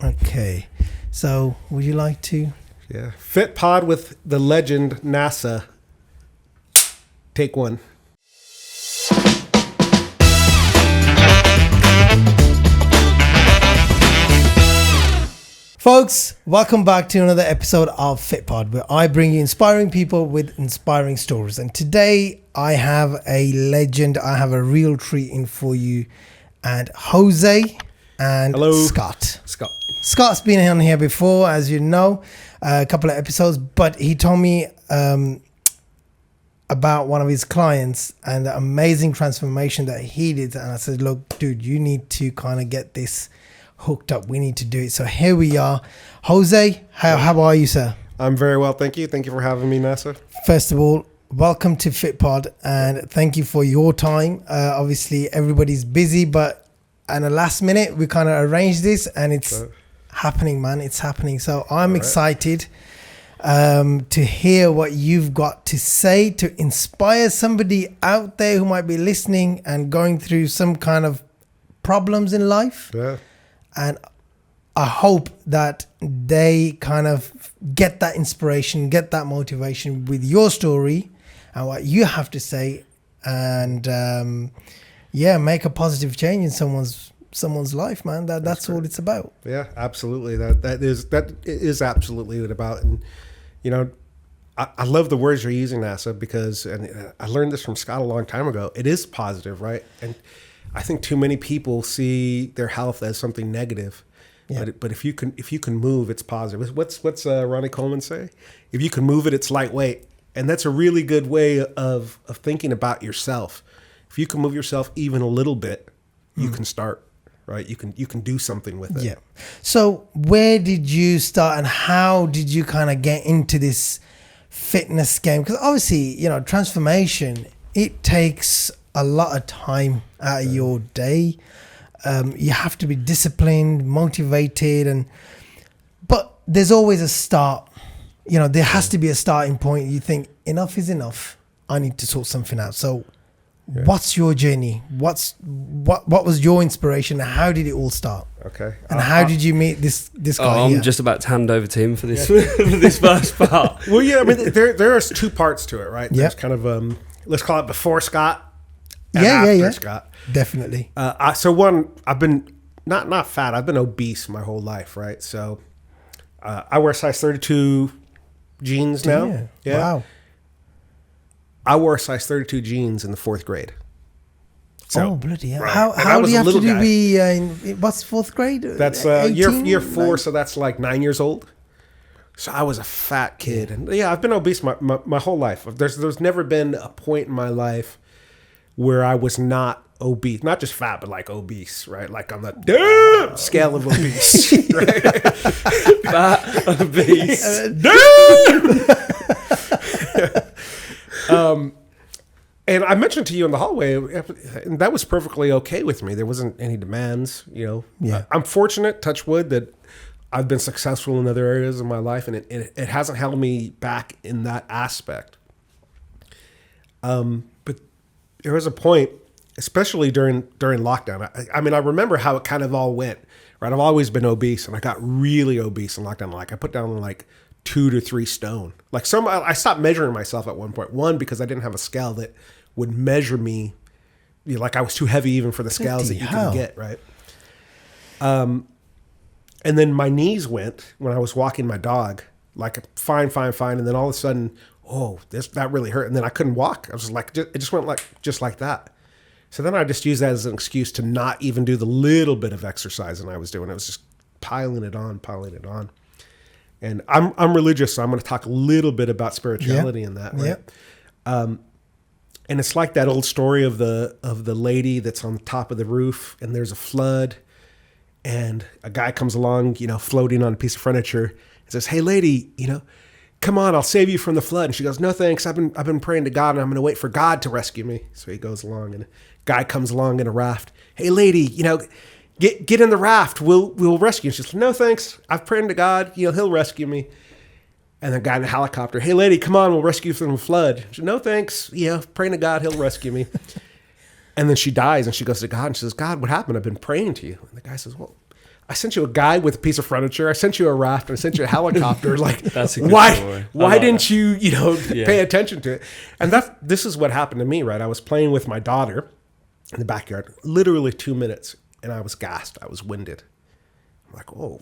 Okay. So, would you like to? Yeah. Fitpod with the legend NASA. Take one. Folks, welcome back to another episode of Fitpod, where I bring you inspiring people with inspiring stories. And today I have a legend. I have a real treat in for you. And Jose and Hello. Scott. Scott's been on here before, as you know, a couple of episodes, but he told me about one of his clients and the amazing transformation that he did. And I said, look, dude, you need to kind of get this hooked up. We need to do it. So here we are. Jose, how are you, sir? I'm very well, thank you. Thank you for having me, NASA. First of all, welcome to Fitpod and thank you for your time. Obviously, everybody's busy, but at the last minute, we kind of arranged this and it's happening, man. It's happening. So I'm excited to hear what you've got to say to inspire somebody out there who might be listening and going through some kind of problems in life. Yeah. And I hope that they kind of get that inspiration, get that motivation with your story and what you have to say, and make a positive change in someone's life, man. That's all it's about. Yeah, absolutely. That is absolutely what it's about. And you know, I love the words you're using, NASA, because and I learned this from Scott a long time ago. It is positive, right? And I think too many people see their health as something negative, but if you can move, it's positive. What's Ronnie Coleman say? If you can move it, it's lightweight, and that's a really good way of thinking about yourself. If you can move yourself even a little bit, you can start, right? You can do something with it. Yeah. So where did you start, and how did you kind of get into this fitness game? Because obviously, you know, transformation, it takes a lot of time out of your day. You have to be disciplined, motivated, but there's always a start. You know, there has to be a starting point. You think enough is enough. I need to sort something out. So what's your journey? What was your inspiration? How did it all start? Okay. And how did you meet this guy? I'm just about to hand over to him for this for this first part. Well, yeah, I mean, there are two parts to it, right? Yeah. There's kind of let's call it before Scott. And after Scott. Definitely. So one, I've been not fat. I've been obese my whole life, right? So I wear size 32 jeans now. Yeah. Wow. I wore size 32 jeans in the 4th grade. So, bloody hell. right. How do you have to guy. be in what's 4th grade? That's 18? year 4, so that's like 9 years old. So I was a fat kid, and I've been obese my whole life. There's never been a point in my life where I was not obese, not just fat, but like obese, right? Like on the scale of obese, right? Fat, obese. And I mentioned to you in the hallway, and that was perfectly okay with me. There wasn't any demands, you know. Yeah. I'm fortunate, touch wood, that I've been successful in other areas of my life, and it hasn't held me back in that aspect. But there was a point, especially during lockdown. I mean, I remember how it kind of all went, right? I've always been obese, and I got really obese in lockdown. Like I put down like 2 to 3 stone. Like I stopped measuring myself at one point. One, because I didn't have a scale that would measure me. You know, like I was too heavy even for the scales that you can get, right? And then my knees went when I was walking my dog, like fine. And then all of a sudden, that really hurt. And then I couldn't walk. I was just like, it just went just like that. So then I just used that as an excuse to not even do the little bit of exercising I was doing. It was just piling it on. And I'm religious, so I'm going to talk a little bit about spirituality in that, right? Yeah. And it's like that old story of the lady that's on the top of the roof, and there's a flood, and a guy comes along, you know, floating on a piece of furniture, and says, "Hey, lady, you know, come on, I'll save you from the flood." And she goes, "No, thanks. I've been praying to God, and I'm going to wait for God to rescue me." So he goes along, and a guy comes along in a raft. "Hey, lady, you know, get in the raft. We'll rescue you." She's like, "No, thanks. I've prayed to God. You know, He'll rescue me." And the guy in the helicopter, "Hey, lady, come on. We'll rescue you from the flood." She said, "No, thanks. Yeah, praying to God. He'll rescue me." And then she dies, and she goes to God, and she says, "God, what happened? I've been praying to you." And the guy says, "Well, I sent you a guy with a piece of furniture. I sent you a raft. I sent you a helicopter. Like, That's a good story. why didn't you, Yeah. pay attention to it? And this is what happened to me, right? I was playing with my daughter in the backyard, literally 2 minutes, and I was gassed. I was winded. I'm like, oh,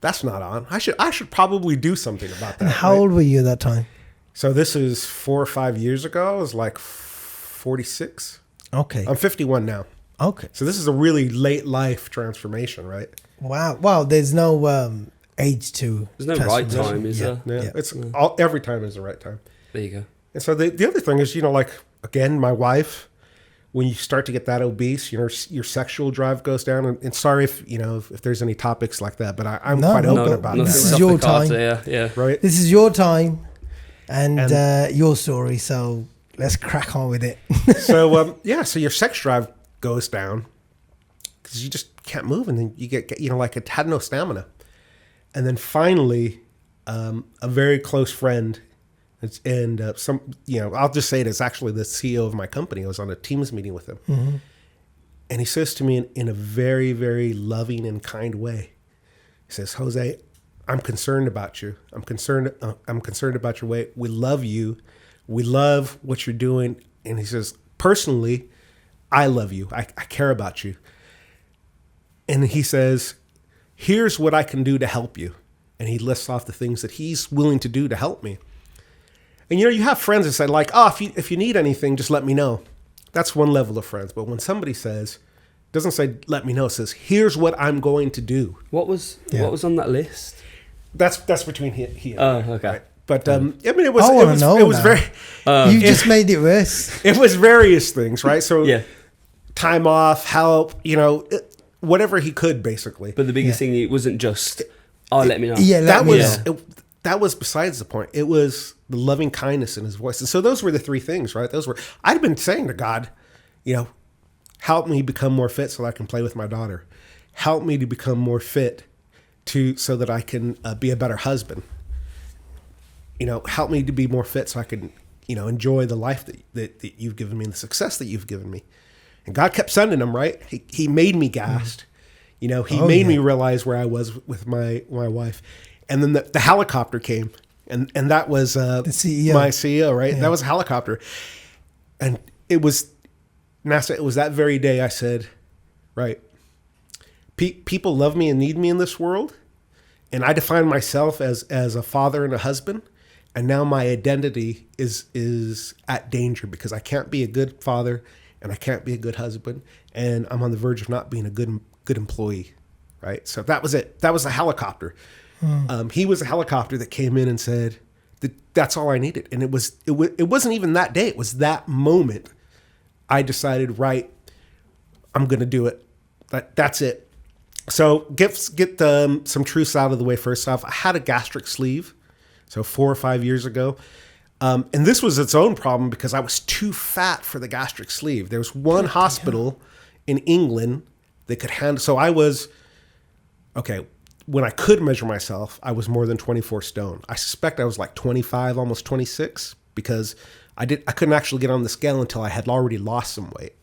that's not on. I should probably do something about that. And how old were you at that time? So this is 4 or 5 years ago. I was like 46. Okay. I'm 51 now. Okay. So this is a really late life transformation, right? Wow. Wow. There's no age to. There's no right time, is there? Yeah. Yeah. It's every time is the right time. There you go. And so the other thing is, again, my wife, when you start to get that obese, your sexual drive goes down. And sorry if there's any topics like that, but I'm quite open about nothing that. This is off your the cards time. there, yeah. Right? This is your time and your story. So let's crack on with it. So, so your sex drive goes down because you just can't move. And then you get it had no stamina. And then finally, a very close friend and I'll just say it, it's actually the CEO of my company. I was on a Teams meeting with him. Mm-hmm. And he says to me in a very, very loving and kind way, he says, Jose, I'm concerned about you. I'm concerned about your weight. We love you. We love what you're doing. And he says, personally, I love you. I care about you. And he says, here's what I can do to help you. And he lists off the things that he's willing to do to help me. And you have friends that say like, oh, if you need anything, just let me know. That's one level of friends. But when somebody doesn't say let me know, it says here's what I'm going to do. What was on that list? That's between he and Oh, I, okay. right? But it was I wanna know it was now. very You just made it worse. it was various things, right? So Yeah. time off, help, whatever he could basically. But the biggest thing, it wasn't just, let me know. Yeah, That was besides the point. It was the loving kindness in his voice. And so those were the three things, right? I'd been saying to God, help me become more fit so that I can play with my daughter. Help me to become more fit so that I can be a better husband. Help me to be more fit so I can, enjoy the life that you've given me and the success that you've given me. And God kept sending them, right? He made me gassed. He made me realize where I was with my wife. And then the helicopter came. And that was the CEO. My CEO, right? Yeah. That was a helicopter. And it was NASA. It was that very day I said, right, people love me and need me in this world. And I define myself as a father and a husband. And now my identity is at danger because I can't be a good father and I can't be a good husband. And I'm on the verge of not being a good employee, right? So that was it. That was a helicopter. He was a helicopter that came in and said that's all I needed. And it wasn't even that day. It was that moment I decided, right, I'm going to do it. That's it. So get some truths out of the way first off. I had a gastric sleeve, so 4 or 5 years ago. And this was its own problem because I was too fat for the gastric sleeve. There was one hospital in England that could handle. So I was, when I could measure myself, I was more than 24 stone. I suspect I was like 25, almost 26, because I couldn't actually get on the scale until I had already lost some weight.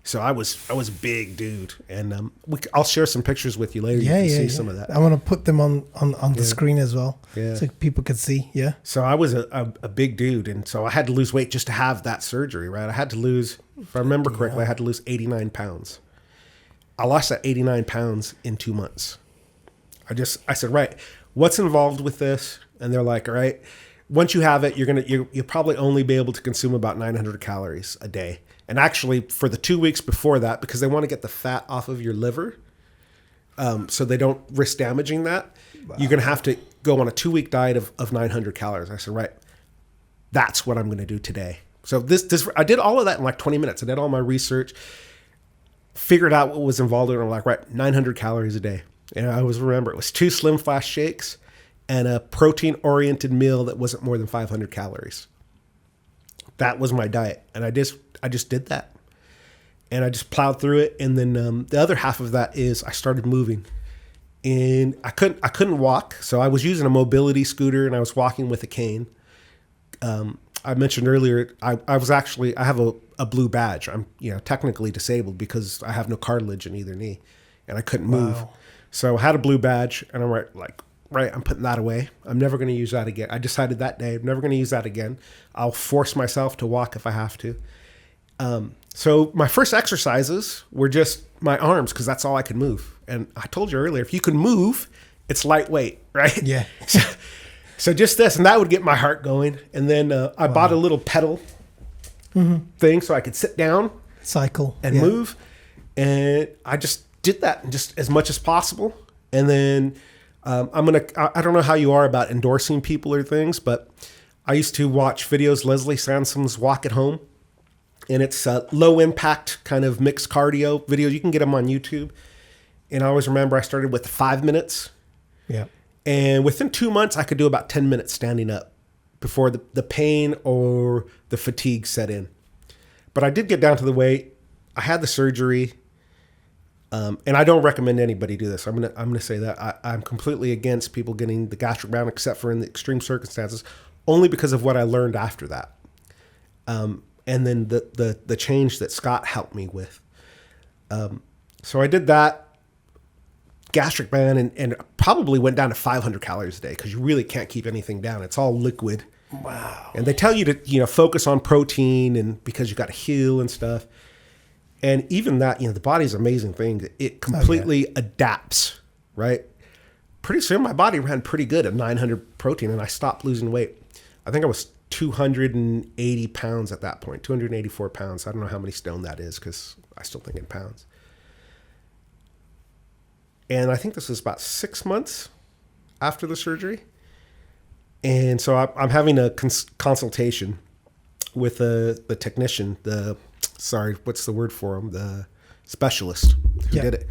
So I was a big dude, and I'll share some pictures with you later. You can see some of that. I want to put them on the screen as well, so people can see. Yeah. So I was a big dude, and so I had to lose weight just to have that surgery, right? I had to lose, if I remember correctly, I had to lose 89 pounds. I lost that 89 pounds in 2 months. I said, right, what's involved with this? And they're like, all right, once you have it, you'll probably only be able to consume about 900 calories a day. And actually, for the 2 weeks before that, because they want to get the fat off of your liver, so they don't risk damaging that, you're going to have to go on a 2-week diet of 900 calories. I said, right, that's what I'm going to do today. So I did all of that in like 20 minutes. I did all my research, figured out what was involved in it. I'm like, right, 900 calories a day. And I always remember it was 2 Slim Fast shakes and a protein-oriented meal that wasn't more than 500 calories. That was my diet. And I just did that. And I just plowed through it. And then the other half of that is I started moving. And I couldn't walk. So I was using a mobility scooter and I was walking with a cane. I mentioned earlier, I have a blue badge. I'm technically disabled because I have no cartilage in either knee. and I couldn't move. So I had a blue badge, and I'm right, I'm putting that away. I'm never going to use that again. I decided that day, I'm never going to use that again. I'll force myself to walk if I have to. So my first exercises were just my arms, because that's all I could move. And I told you earlier, if you can move, it's lightweight, right? Yeah. So just this, and that would get my heart going. And then I bought a little pedal thing so I could sit down, cycle, and move. And I just did that just as much as possible. And then I don't know how you are about endorsing people or things, but I used to watch videos, Leslie Sansom's Walk at Home. And it's low impact kind of mixed cardio videos. You can get them on YouTube. And I always remember I started with 5 minutes. Yeah. And within 2 months, I could do about 10 minutes standing up before the pain or the fatigue set in. But I did get down to the weight. I had the surgery. And I don't recommend anybody do this. I'm gonna say that. I'm completely against people getting the gastric band, except for in the extreme circumstances, only because of what I learned after that. And then the change that Scott helped me with. So I did that. Gastric band and probably went down to 500 calories a day, because you really can't keep anything down. It's all liquid. Wow. And they tell you to focus on protein, and because you got to heal and stuff. And even that, the body's an amazing thing. It completely adapts, right? Pretty soon my body ran pretty good at 900 protein, and I stopped losing weight. I think I was 280 pounds at that point, 284 pounds. I don't know how many stone that is, because I still think in pounds. And I think this was about 6 months after the surgery. And so I'm having a consultation with the technician, what's the word for him? The specialist who did it.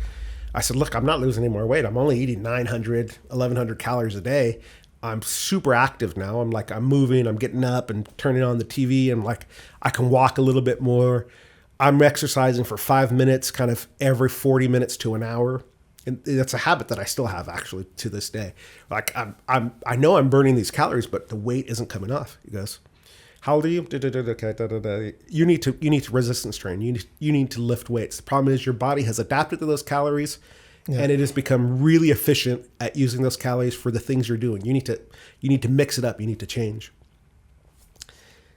I said, look, I'm not losing any more weight. I'm only eating 900, 1,100 calories a day. I'm super active now. I'm moving, I'm getting up and turning on the TV. And I can walk a little bit more. I'm exercising for 5 minutes, kind of every 40 minutes to an hour. And that's a habit that I still have, actually, to this day. I know I'm burning these calories, but the weight isn't coming off. He goes, how old are you? Okay, you need to resistance train. You need to lift weights. The problem is your body has adapted to those calories, and it has become really efficient at using those calories for the things you're doing. You need to mix it up. You need to change.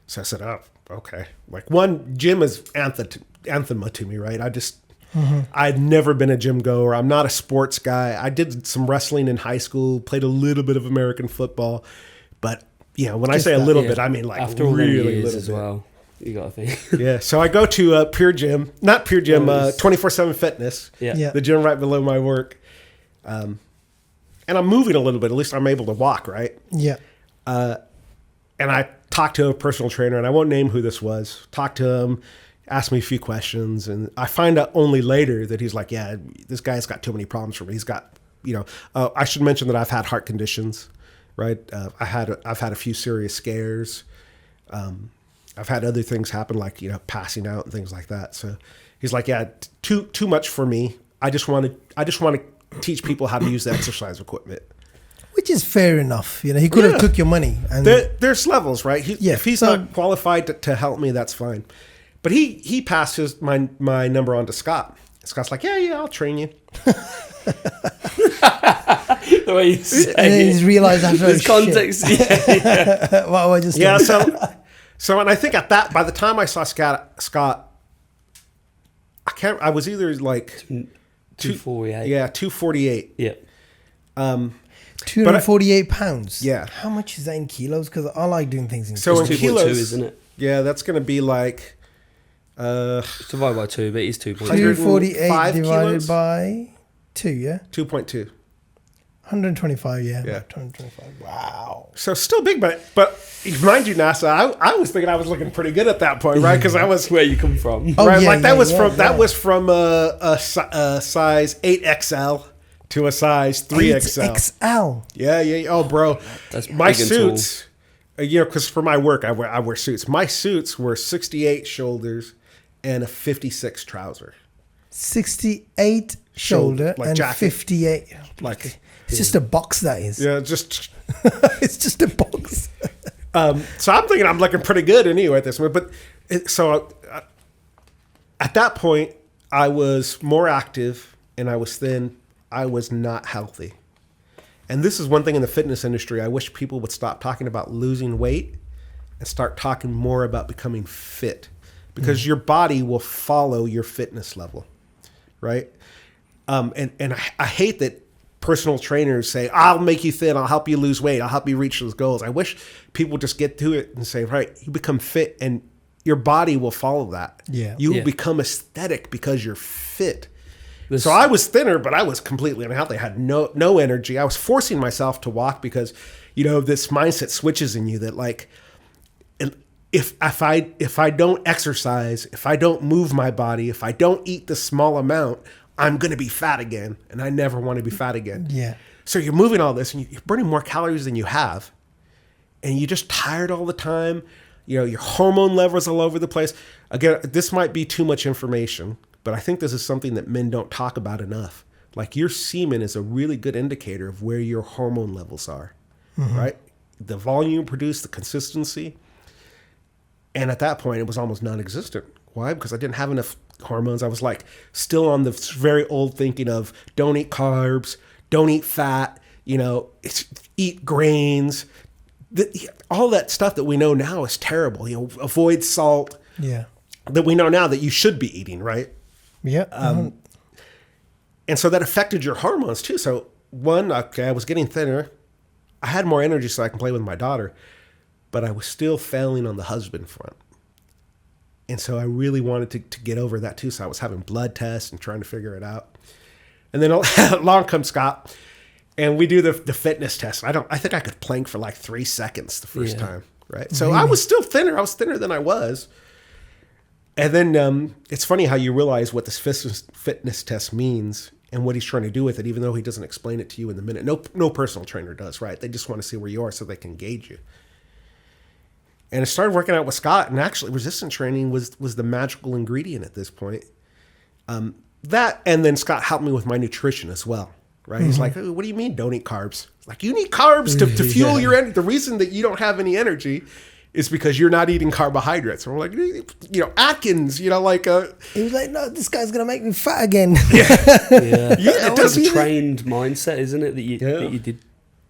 So I said, oh, okay. Gym is anathema to me, right? I'd never been a gym goer. I'm not a sports guy. I did some wrestling in high school, played a little bit of American football, but when I say a little bit, I mean after really years little as bit. well. You got to think. Yeah. So I go to Pure Gym, not Pure Gym, 24/7 Fitness. Yeah. The gym right below my work, and I'm moving a little bit. At least I'm able to walk, right? Yeah. And I talked to a personal trainer, and I won't name who this was. Talked to him. Asked me a few questions, and I find out only later that he's like, yeah, this guy's got too many problems for me. He's got, I should mention that I've had heart conditions, right? I've had a few serious scares. I've had other things happen, like, passing out and things like that. So he's like, yeah, too much for me. I just want to teach people how to use the exercise equipment. Which is fair enough. He could have took your money. And there's levels, right? If he's not qualified to help me, that's fine. But he passed my number on to Scott. Scott's like, yeah, I'll train you. The way you say and then he's realized after there's context. Yeah. What I just so and I think by the time I saw Scott, I was either like 248. Yeah, 248. Yeah. 248 pounds. Yeah. How much is that in kilos? Because I like doing things in kilos. So in kilos, 2.2, isn't it? Yeah, that's going to be like. Divided by 2, but it's 2.2. 248 divided kilos? by 2, yeah? 2.2. 125, yeah. Yeah. 125. Wow. So still big, but mind you, NASA, I was thinking I was looking pretty good at that point, right? Because I was where you come from. Oh, right, yeah, that was from a size 8XL to a size 3XL. 8XL. Yeah. Oh, bro, That's my big and suits. Because for my work, I wear suits. My suits were 68 shoulders and a 56 trouser. 68 shoulder like and jacket. 58. Like It's just a box, that is. yeah, just. It's just a box. So I'm thinking I'm looking pretty good anyway at this point. But at that point, I was more active. and I was thin, I was not healthy. And this is one thing in the fitness industry. I wish people would stop talking about losing weight and start talking more about becoming fit, because your body will follow your fitness level, right? And I hate that personal trainers say, I'll make you thin, I'll help you lose weight, I'll help you reach those goals. I wish people just get to it and say, right, you become fit and your body will follow that. Yeah. You will Yeah. become aesthetic because you're fit. So I was thinner, but I was completely unhealthy. I had no energy. I was forcing myself to walk because, this mindset switches in you that like, if I don't exercise, if I don't move my body, if I don't eat the small amount, I'm going to be fat again. And I never want to be fat again. Yeah. So you're moving all this and you're burning more calories than you have. And you're just tired all the time. Your hormone levels all over the place. Again, this might be too much information, but I think this is something that men don't talk about enough. Like your semen is a really good indicator of where your hormone levels are, right? The volume produced, the consistency. And at that point, it was almost non-existent. Why? Because I didn't have enough hormones. I was like still on the very old thinking of don't eat carbs, don't eat fat, eat grains. All that stuff that we know now is terrible. Avoid salt. Yeah. That we know now that you should be eating, right? Yeah. And so that affected your hormones too. So I was getting thinner. I had more energy so I can play with my daughter, but I was still failing on the husband front. And so I really wanted to get over that too. So I was having blood tests and trying to figure it out. And then along comes Scott, and we do the fitness test. I think I could plank for like 3 seconds the first time, right? So I was still thinner. I was thinner than I was. And then it's funny how you realize what this fitness test means and what he's trying to do with it, even though he doesn't explain it to you in the minute. No personal trainer does, right? They just want to see where you are so they can gauge you. And I started working out with Scott, and actually resistance training was the magical ingredient at this point. That, and then Scott helped me with my nutrition as well, right? He's like, what do you mean don't eat carbs? Like, you need carbs to fuel your energy. The reason that you don't have any energy is because you're not eating carbohydrates. And we're like, Atkins, he was like, no, this guy's going to make me fat again. Yeah. it That's does a trained mindset, isn't it? That you did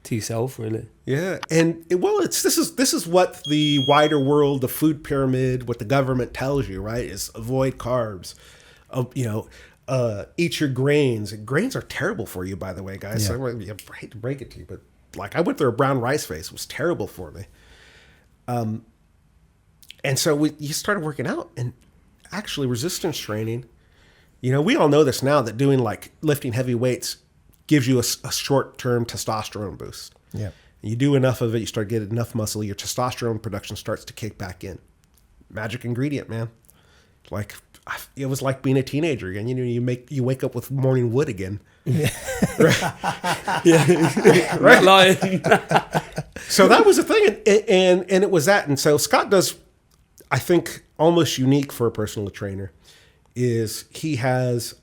to yourself, really. Yeah, and this is what the wider world, the food pyramid, what the government tells you, right? Is avoid carbs, eat your grains. Grains are terrible for you, by the way, guys. Yeah. So I hate to break it to you, but like I went through a brown rice phase. It was terrible for me. And so you started working out, and actually resistance training. We all know this now that doing like lifting heavy weights gives you a short-term testosterone boost. Yeah. You do enough of it, you start getting enough muscle, your testosterone production starts to kick back in. Magic ingredient, man. Like it was like being a teenager again. You wake up with morning wood again. Yeah. Yeah. Right. Lying. So that was the thing, and it was that. And so Scott does, I think, almost unique for a personal trainer, is he has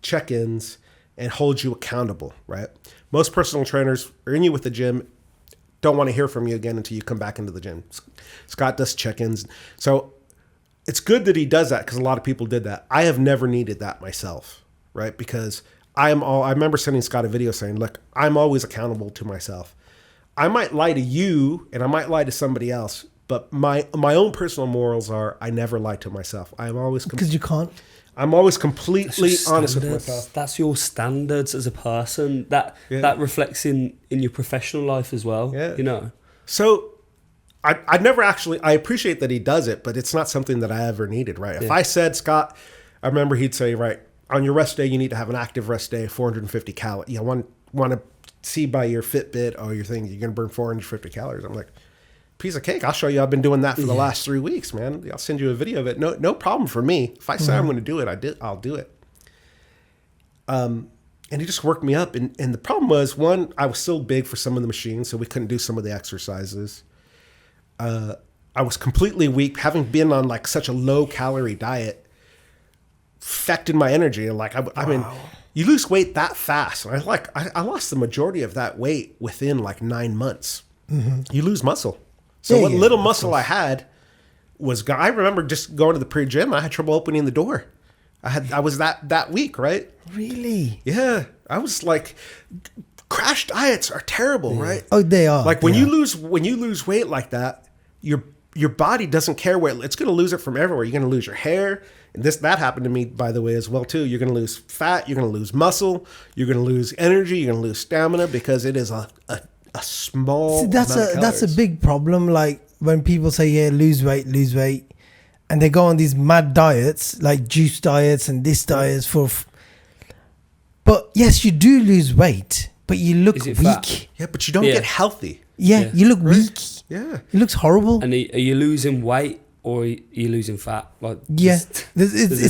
check-ins and holds you accountable, right? Most personal trainers are in you with the gym, don't want to hear from you again until you come back into the gym. Scott does check-ins. So it's good that he does that, because a lot of people did that. I have never needed that myself, right? Because I remember sending Scott a video saying, look, I'm always accountable to myself. I might lie to you and I might lie to somebody else, but my own personal morals are I never lie to myself. I'm always Because you can't. I'm always completely honest with myself. That's your standards as a person. That reflects in your professional life as well. Yeah. So I never actually, I appreciate that he does it, but it's not something that I ever needed, right? If I said, Scott, I remember he'd say, right, on your rest day, you need to have an active rest day, 450 calories. Want to see by your Fitbit or your thing, you're going to burn 450 calories. I'm like, piece of cake. I'll show you. I've been doing that for the last 3 weeks, man. I'll send you a video of it. No problem for me. If I say I'm going to do it, I'll do it. And he just worked me up. And the problem was, one, I was still big for some of the machines, so we couldn't do some of the exercises. I was completely weak, having been on like such a low calorie diet, affected my energy. And like, I mean, you lose weight that fast. And I lost the majority of that weight within like 9 months. Mm-hmm. You lose muscle. So what little muscle I had was gone. I remember just going to the pre-gym. I had trouble opening the door. I was that weak, right? Really? Yeah. I was like, crash diets are terrible, right? Oh, they are. Like when you lose weight like that, your body doesn't care where it's going to lose it from everywhere. You're going to lose your hair. And that happened to me, by the way, as well, too. You're going to lose fat. You're going to lose muscle. You're going to lose energy. You're going to lose stamina because it is a small. See, that's a big problem. Like when people say, yeah, lose weight. And they go on these mad diets, like juice diets and this diets but yes, you do lose weight, but you look weak. Fat? Yeah, but you don't get healthy. Yeah, you look weak. Yeah. It looks horrible. And are you losing weight or are you losing fat? Like, it's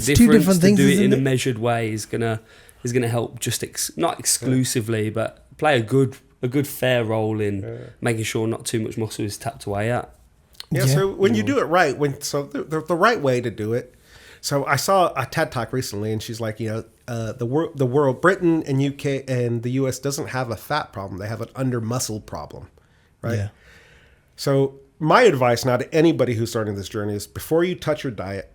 two different things. To do it in a measured way is gonna help. Just not exclusively, but play a good fair role in making sure not too much muscle is tapped away at. Yeah. So when you do it right, the right way to do it. So I saw a TED Talk recently, and she's like, the world, Britain and UK and the US doesn't have a fat problem; they have an under muscle problem, right? Yeah. So my advice now to anybody who's starting this journey is before you touch your diet,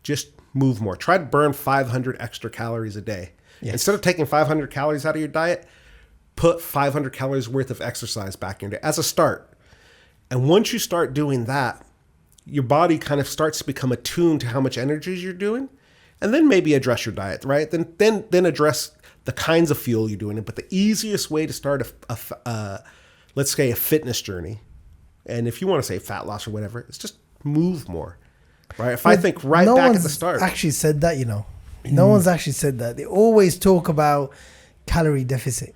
just move more. Try to burn 500 extra calories a day. Yes. Instead of taking 500 calories out of your diet, put 500 calories worth of exercise back into it as a start. And once you start doing that, your body kind of starts to become attuned to how much energy you're doing, and then maybe address your diet, right? Then address the kinds of fuel you're doing. But the easiest way to start let's say a fitness journey, and if you want to say fat loss or whatever, it's just move more, right? If I think back at the start. No one's actually said that, No one's actually said that. They always talk about calorie deficit.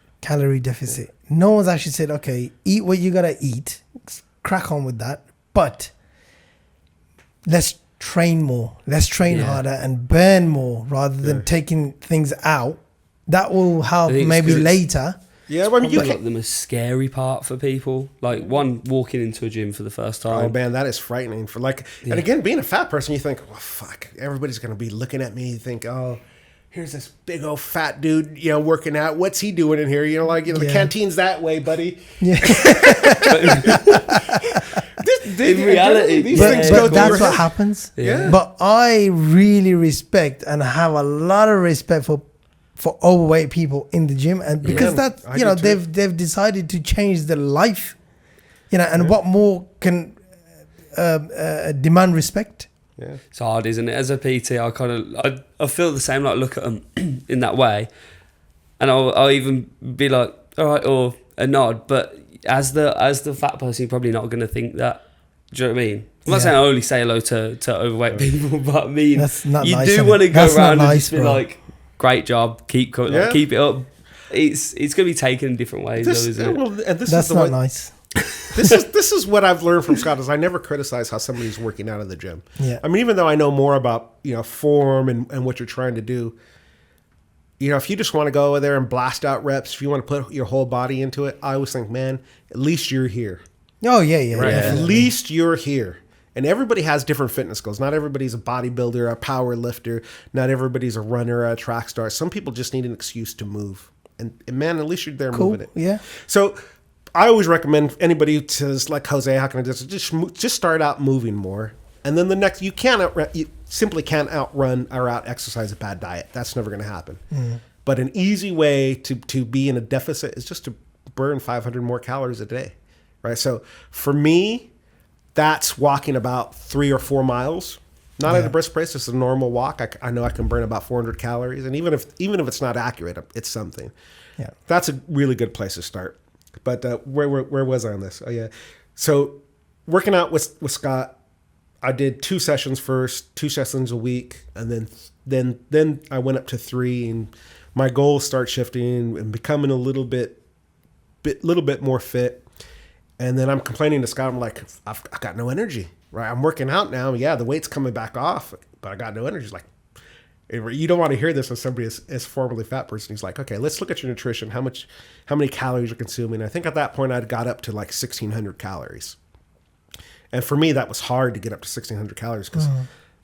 No one's actually said, okay, eat what you got to eat, crack on with that, but let's train more, let's train harder and burn more rather than taking things out. That will help maybe later. Yeah, I mean, you like the most scary part for people, like walking into a gym for the first time. Oh man, that is frightening. And again, being a fat person, you think, well, fuck, everybody's gonna be looking at me. You think, oh, here's this big old fat dude, working out. What's he doing in here? The canteen's that way, buddy. Yeah. In reality, these things go through that's what happens. Yeah. But I really respect and have a lot of respect for overweight people in the gym, and because they've decided to change their life, and what more can demand respect. Yeah, it's hard, isn't it? As a PT, I feel the same. Like, look at them in that way, and I'll even be like, all right, or a nod. But as the fat person, you're probably not going to think that. Do you know what I mean? I'm not saying I only say hello to overweight people, but I mean, you do want to go around and just be like, great job, keep it up. It's going to be taken in different ways, though, isn't it? Well, and that's not nice. This is what I've learned from Scott is I never criticize how somebody's working out of the gym. Yeah. I mean, even though I know more about form and what you're trying to do, if you just want to go over there and blast out reps, if you want to put your whole body into it, I always think, man, at least you're here. Oh yeah, right. At least you're here. And everybody has different fitness goals. Not everybody's a bodybuilder, a power lifter. Not everybody's a runner, a track star. Some people just need an excuse to move. And man, at least you're there moving it. Yeah. So I always recommend anybody who says, like, Jose, how can I do this? Just start out moving more. And then you simply can't outrun or out exercise a bad diet. That's never going to happen. Mm. But an easy way to be in a deficit is just to burn 500 more calories a day. Right. So for me, that's walking about 3 or 4 miles, not at a brisk pace. It's a normal walk. I know I can burn about 400 calories, and even if it's not accurate, it's something. Yeah, that's a really good place to start. But where was I on this? Oh yeah, so working out with Scott, I did 2 sessions first, 2 sessions a week, and then I went up to 3, and my goals start shifting and becoming a little bit more fit. And then I'm complaining to Scott. I'm like, I've got no energy, right? I'm working out now. Yeah, the weight's coming back off, but I got no energy. He's like, you don't want to hear this as somebody as formerly fat person. He's like, okay, let's look at your nutrition. How many calories you're consuming? I think at that point I'd got up to like 1,600 calories. And for me, that was hard to get up to 1,600 calories because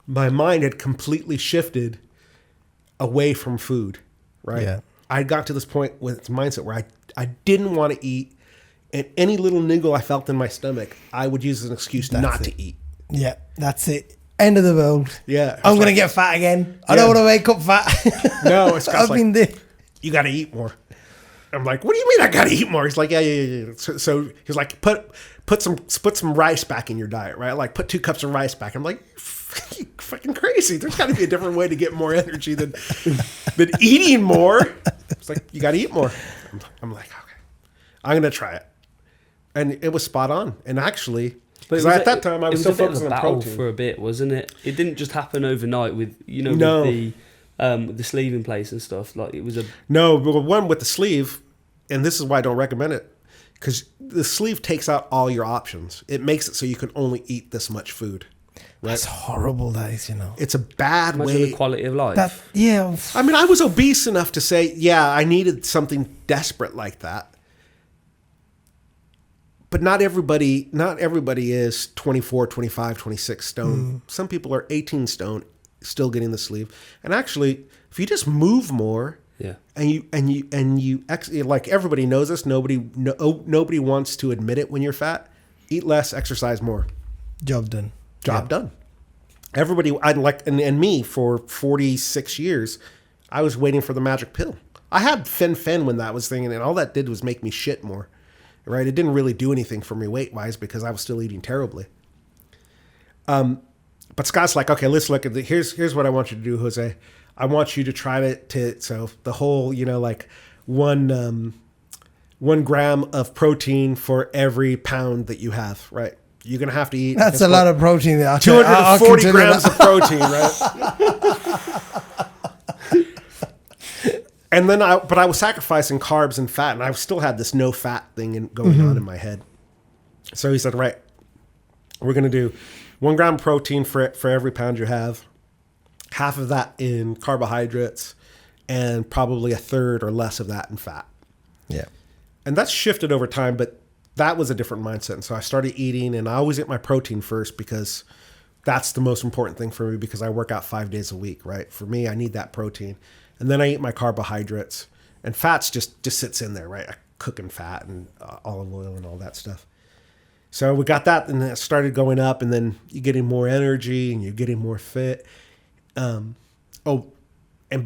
my mind had completely shifted away from food, right? Yeah. I got to this point with mindset where I didn't want to eat. And any little niggle I felt in my stomach, I would use as an excuse not to eat. Yeah, that's it. End of the world. Yeah. I'm going to get fat again. I Yeah. don't want to wake up fat. No, it's I've been there. you got to eat more. I'm like, what do you mean I got to eat more? He's like, yeah. So he's like, put some rice back in your diet, right? Like put 2 cups of rice back. I'm like, you fucking crazy. There's got to be a different way to get more energy than eating more. It's like, you got to eat more. I'm like, okay, I'm going to try it. And it was spot on. And actually, because at that time I was still focusing on protein. For a bit, wasn't it? It didn't just happen overnight with, with the sleeve in place and stuff. Like it was a... No, but one with the sleeve, and this is why I don't recommend it, because the sleeve takes out all your options. It makes it so you can only eat this much food. Right? That's horrible, that is, It's a bad Imagine way. the quality of life. I mean, I was obese enough to say, yeah, I needed something desperate like that. But not everybody is 24, 25, 26 stone. Some people are 18 stone still getting the sleeve. And actually, if you just move more, yeah. And you like everybody knows this, nobody wants to admit it when you're fat. Eat less, exercise more. Job done. Job done. Everybody, and me for 46 years, I was waiting for the magic pill. I had fen when that was thing, and all that did was make me shit more. Right? It didn't really do anything for me weight-wise because I was still eating terribly. But Scott's like, okay, let's look at here's what I want you to do, Jose. I want you to try so the whole, like 1 gram of protein for every pound that you have, right? You're going to have to eat. That's a lot of protein there. 240 grams of protein, right? And then I was sacrificing carbs and fat, and I still had this no fat thing going on in my head. So he said, right, we're going to do 1 gram of protein for every pound you have, half of that in carbohydrates, and probably 1/3 or less of that in fat. Yeah. And that's shifted over time, but that was a different mindset. And so I started eating, and I always eat my protein first because that's the most important thing for me because I work out 5 days a week, right? For me, I need that protein. And then I eat my carbohydrates, and fats just sits in there, right? I cook in fat and olive oil and all that stuff. So we got that, and it started going up, and then you're getting more energy and you're getting more fit. But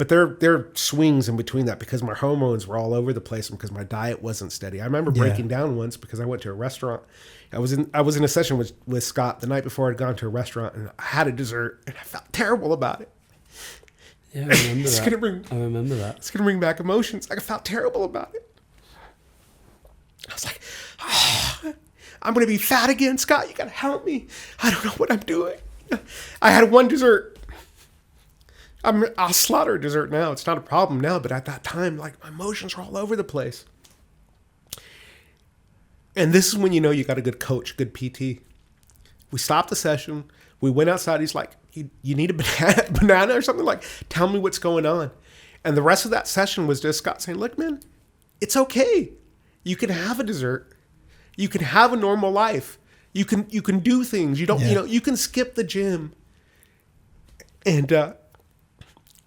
there are swings in between that because my hormones were all over the place and because my diet wasn't steady. I remember breaking down once because I went to a restaurant. I was in a session with Scott the night before I'd gone to a restaurant, and I had a dessert, and I felt terrible about it. Yeah, I remember that. I remember that. It's going to bring back emotions. I felt terrible about it. I was like, I'm going to be fat again. Scott, you got to help me. I don't know what I'm doing. I had 1 dessert. I'll slaughter a dessert now. It's not a problem now. But at that time, like my emotions were all over the place. And this is when you know you got a good coach, good PT. We stopped the session. We went outside. He's like, you need a banana or something? Like, tell me what's going on. And the rest of that session was just Scott saying, look, man, it's okay. You can have a dessert. You can have a normal life. You can do things. You don't, you can skip the gym. And you're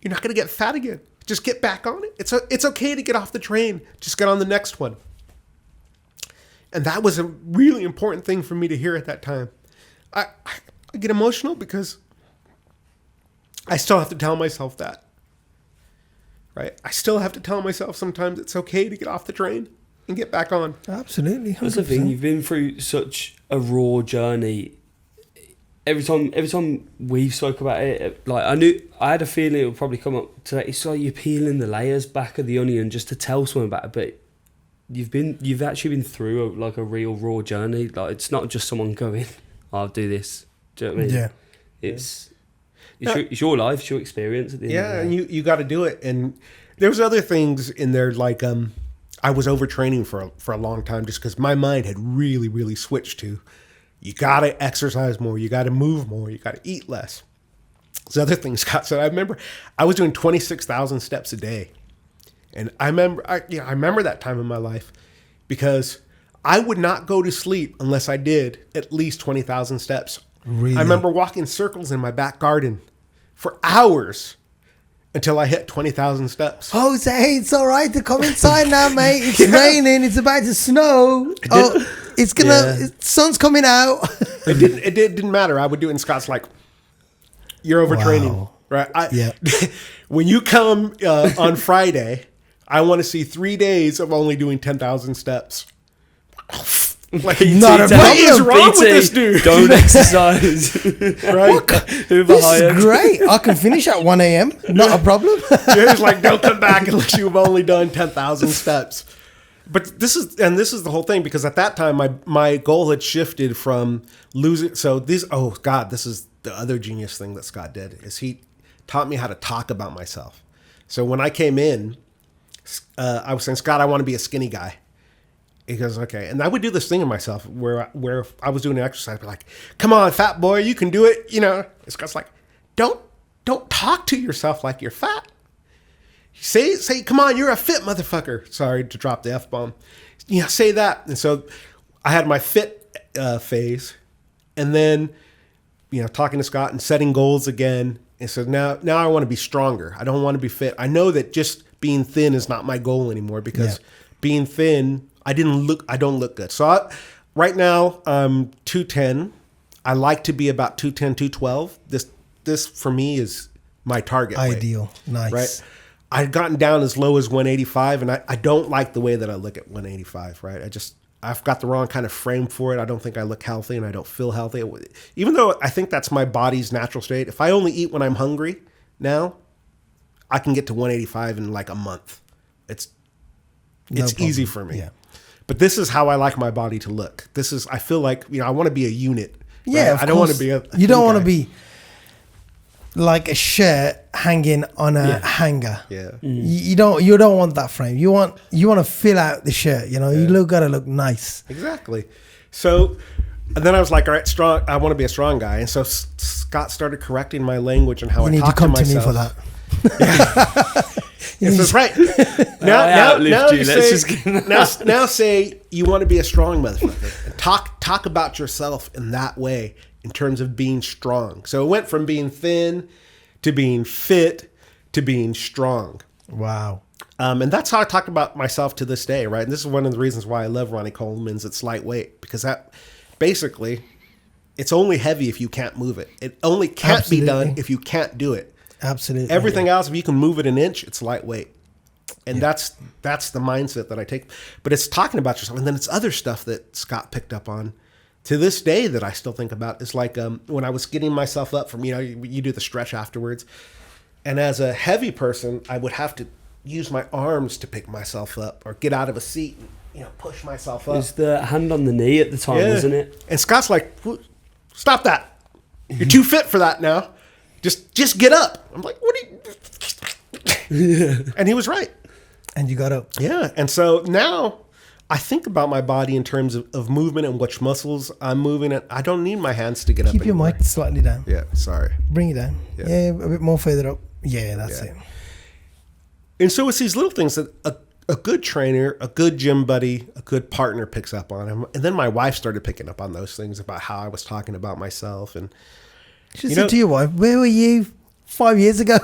not going to get fat again. Just get back on it. It's okay to get off the train. Just get on the next one. And that was a really important thing for me to hear at that time. I get emotional because I still have to tell myself that, right? I still have to tell myself sometimes it's okay to get off the train and get back on. Absolutely. 100%. That's the thing. You've been through such a raw journey. Every time we've spoke about it, like I had a feeling it would probably come up today. It's like you're peeling the layers back of the onion just to tell someone about it, but you've actually been through a real raw journey. Like it's not just someone going, I'll do this. Do you know what I mean? Yeah. It's your life, it's your experience at the end of the day. And you got to do it. And there was other things in there like I was overtraining for a long time just because my mind had really, really switched to you got to exercise more, you got to move more, you got to eat less. There's other things Scott said. I remember I was doing 26,000 steps a day. And I remember that time in my life because I would not go to sleep unless I did at least 20,000 steps. Really? I remember walking circles in my back garden for hours until I hit 20,000 steps. Jose, it's all right to come inside now, mate. It's raining. It's about to snow. It's gonna. Sun's coming out. It didn't matter. I would do it, and Scott's like, you're overtraining, Wow. right? Yeah. When you come on Friday, I want to see 3 days of only doing 10,000 steps. Like, Not a what problem. is wrong with this dude? Don't exercise. Right? Uber This hired. is great. I can finish at 1 a.m. Not a problem. It's like, don't come back unless you've only done 10,000 steps. But this is the whole thing, because at that time my goal had shifted from losing. So this is the other genius thing that Scott did, is he taught me how to talk about myself. So when I came in, I was saying, Scott, I want to be a skinny guy. He goes, okay. And I would do this thing in myself where I was doing an exercise, I'd be like, come on, fat boy, you can do it. You know, and Scott's like, don't talk to yourself like you're fat. Say, come on, you're a fit motherfucker. Sorry to drop the F-bomb. Yeah, say that. And so I had my fit phase, and then, talking to Scott and setting goals again. And so now I want to be stronger. I don't want to be fit. I know that just being thin is not my goal anymore, because being thin, I don't look good. So right now I'm 210. I like to be about 210, 212. This for me is my target weight. Ideal. Nice. Right? I've gotten down as low as 185, and I don't like the way that I look at 185, right? I've got the wrong kind of frame for it. I don't think I look healthy, and I don't feel healthy. Even though I think that's my body's natural state. If I only eat when I'm hungry now, I can get to 185 in like a month. It's easy for me. Yeah. But this is how I like my body to look. I feel like, I want to be a unit. Yeah, right? I don't want to be a You don't want to guy. be like a shirt hanging on a hanger. Yeah. You don't want that frame. You want to fill out the shirt. You gotta look nice. Exactly. So, and then I was like, all right, strong. I want to be a strong guy. And so Scott started correcting my language and how You I need to talk come to to me myself. for that. Yes, that's right. Now say you want to be a strong motherfucker, and talk about yourself in that way, in terms of being strong. So it went from being thin to being fit to being strong. Wow. And that's how I talk about myself to this day, right? And this is one of the reasons why I love Ronnie Coleman's It's Lightweight, because that basically, it's only heavy if you can't move it. It only can't be done if you can't do it. Absolutely. Everything else, if you can move it an inch, it's lightweight. And that's the mindset that I take. But it's talking about yourself. And then it's other stuff that Scott picked up on to this day that I still think about. It's like when I was getting myself up from, you do the stretch afterwards. And as a heavy person, I would have to use my arms to pick myself up or get out of a seat and, push myself up. It was the hand on the knee at the time, wasn't it? And Scott's like, stop that. You're too fit for that now. Just get up. I'm like, what are you? And he was right. And you got up. Yeah. And so now I think about my body in terms of movement and which muscles I'm moving at. I don't need my hands to get up Keep your anymore. mic slightly down. Yeah, sorry. Bring it down. Yeah. Yeah, a bit more further up. Yeah, that's it. And so it's these little things that a good trainer, a good gym buddy, a good partner picks up on. And then my wife started picking up on those things about how I was talking about myself. And She said to your wife, where were you 5 years ago?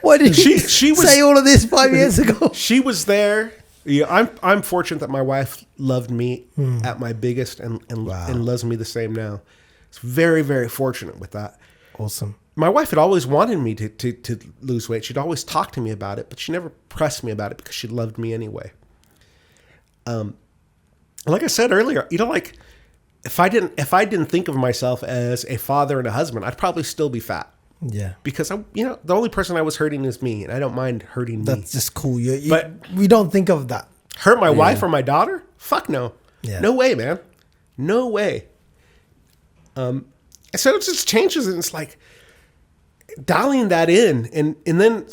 Why did she say all of this 5 years ago? She was there. Yeah, I'm fortunate that my wife loved me at my biggest and loves me the same now. It's very, very fortunate with that. Awesome. My wife had always wanted me to lose weight. She'd always talk to me about it, but she never pressed me about it because she loved me anyway. Like I said earlier, like if I didn't think of myself as a father and a husband, I'd probably still be fat. Yeah. Because the only person I was hurting is me, and I don't mind hurting me. That's just cool. But we don't think of that. Hurt my wife or my daughter? Fuck no. Yeah. No way, man. No way. And so it just changes, and it's like dialing that in, and then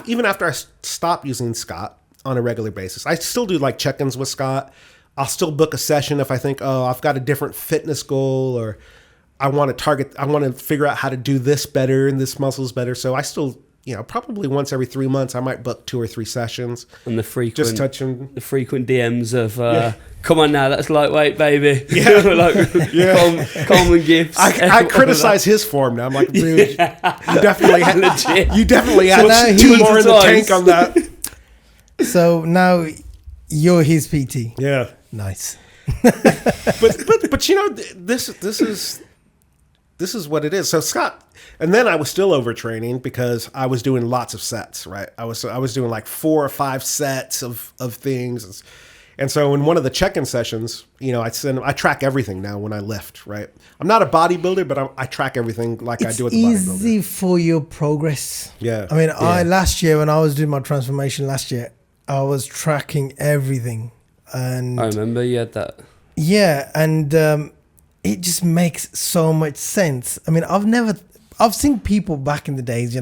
even after I stop using Scott on a regular basis, I still do like check-ins with Scott. I'll still book a session if I think, I've got a different fitness goal, or I want to figure out how to do this better and this muscle's better. So I still, probably once every 3 months, I might book 2 or 3 sessions. And the frequent, just touching the frequent DMs of, come on now, that's lightweight, baby. Yeah. Coleman gifts. I criticize his form now. I'm like, dude, you definitely had So 2 more in the tank on that. So now you're his PT. Yeah. Nice. But this this is what it is. So Scott, and then I was still overtraining because I was doing lots of sets, right? I was doing like 4 or 5 sets of things. And so in one of the check-in sessions, I track everything now when I lift, right? I'm not a bodybuilder, but I track everything like I do with the bodybuilder. It's easy for your progress. Yeah. I mean, last year when I was doing my transformation last year, I was tracking everything. And I remember you had that. yeah, and it just makes so much sense. I mean, I've seen people back in the days,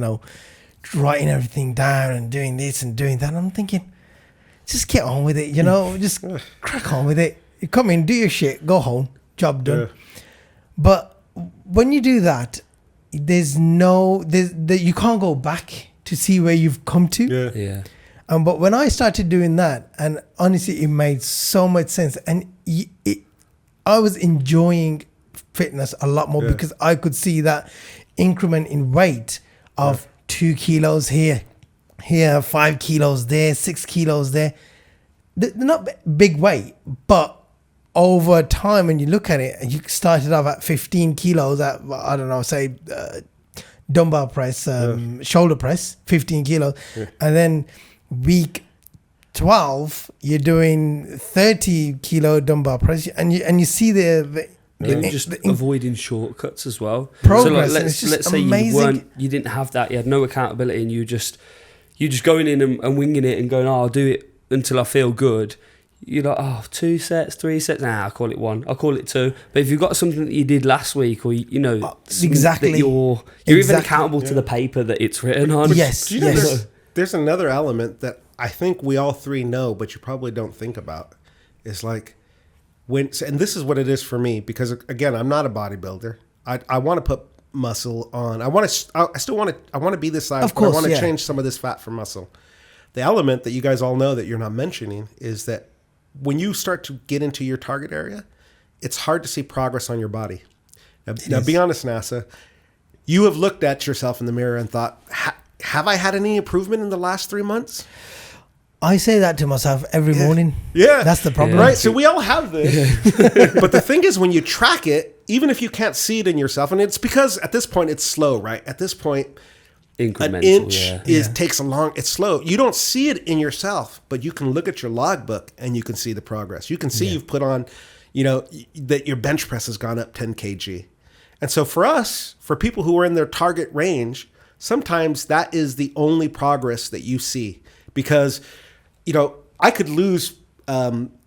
writing everything down and doing this and doing that. And I'm thinking, just get on with it, just crack on with it. You come in, do your shit, go home, job done. Yeah. But when you do that, you can't go back to see where you've come to. Yeah. But when I started doing that, and honestly, it made so much sense. And I was enjoying fitness a lot more because I could see that increment in weight of 2 kilos here, 5 kilos there, 6 kilos there. They're not big weight, but over time, when you look at it, you started off at 15 kilos at, I don't know, say dumbbell press, shoulder press, 15 kilos. Yeah. And then week 12, you're doing 30 kilo dumbbell press. And you see avoiding shortcuts as well. Progress. So let's say you didn't have that, you had no accountability, and you just going in and winging it and going, I'll do it until I feel good. You're like, 2 sets, 3 sets. Nah, I'll call it 1. I'll call it 2. But if you've got something that you did last week, or exactly, that you're even accountable to the paper that it's written on. Yes. There's another element that I think we all three know, but you probably don't think about. It's like and this is what it is for me, because again, I'm not a bodybuilder. I want to put muscle on. I still want to be this size, but I want to change some of this fat for muscle. The element that you guys all know that you're not mentioning is that when you start to get into your target area, it's hard to see progress on your body. Now be honest, NASA, you have looked at yourself in the mirror and thought, have I had any improvement in the last 3 months? I say that to myself every morning. Yeah. That's the problem. Right. So we all have this. But the thing is, when you track it, even if you can't see it in yourself, and it's because at this point it's slow, right? At this point, incremental, an inch takes it's slow. You don't see it in yourself, but you can look at your logbook and you can see the progress. You can see you've put on, that your bench press has gone up 10 kg. And so for people who are in their target range, sometimes that is the only progress that you see, because, I could lose 2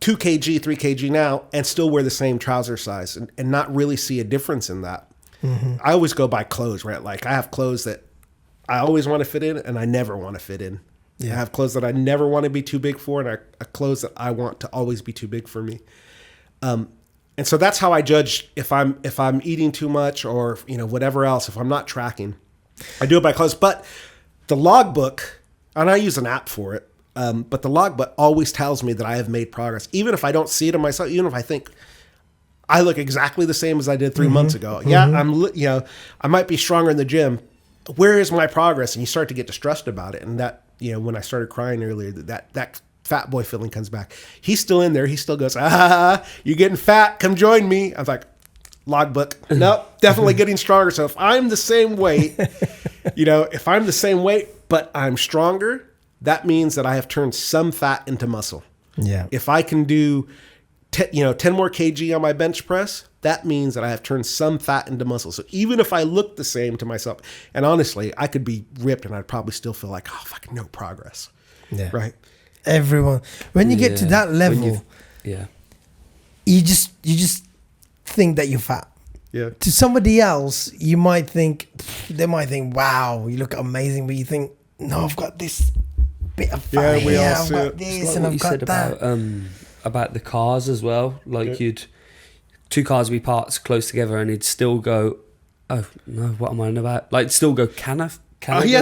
kg, 3 kg now and still wear the same trouser size and not really see a difference in that. Mm-hmm. I always go by clothes, right? Like I have clothes that I always want to fit in and I never want to fit in. Yeah. I have clothes that I never want to be too big for, and I clothes that I want to always be too big for me. And so that's how I judge if I'm eating too much or whatever else. If I'm not tracking, I do it by clothes. But the logbook, and I use an app for it. But the logbook always tells me that I have made progress, even if I don't see it in myself. Even if I think I look exactly the same as I did 3 months ago. Mm-hmm. Yeah, I might be stronger in the gym. Where is my progress? And you start to get distressed about it. And that, when I started crying earlier, that fat boy feeling comes back. He's still in there. He still goes, you're getting fat. Come join me. I was like, logbook. Nope, definitely getting stronger. So if I'm the same weight, if I'm the same weight, but I'm stronger, that means that I have turned some fat into muscle. Yeah. If I can do 10 more kg on my bench press, that means that I have turned some fat into muscle. So even if I look the same to myself, and honestly, I could be ripped and I'd probably still feel like, fucking no progress. Yeah. Right. Everyone, when you get to that level, you just think that you're fat. Yeah. To somebody else, they might think, wow, you look amazing, but you think, no, I've got this bit of fat here, I've got this, like and what I've got that. About the cars as well. Like you'd 2 cars be parked close together, and it'd still go, oh no, what am I on about? Like still go, can I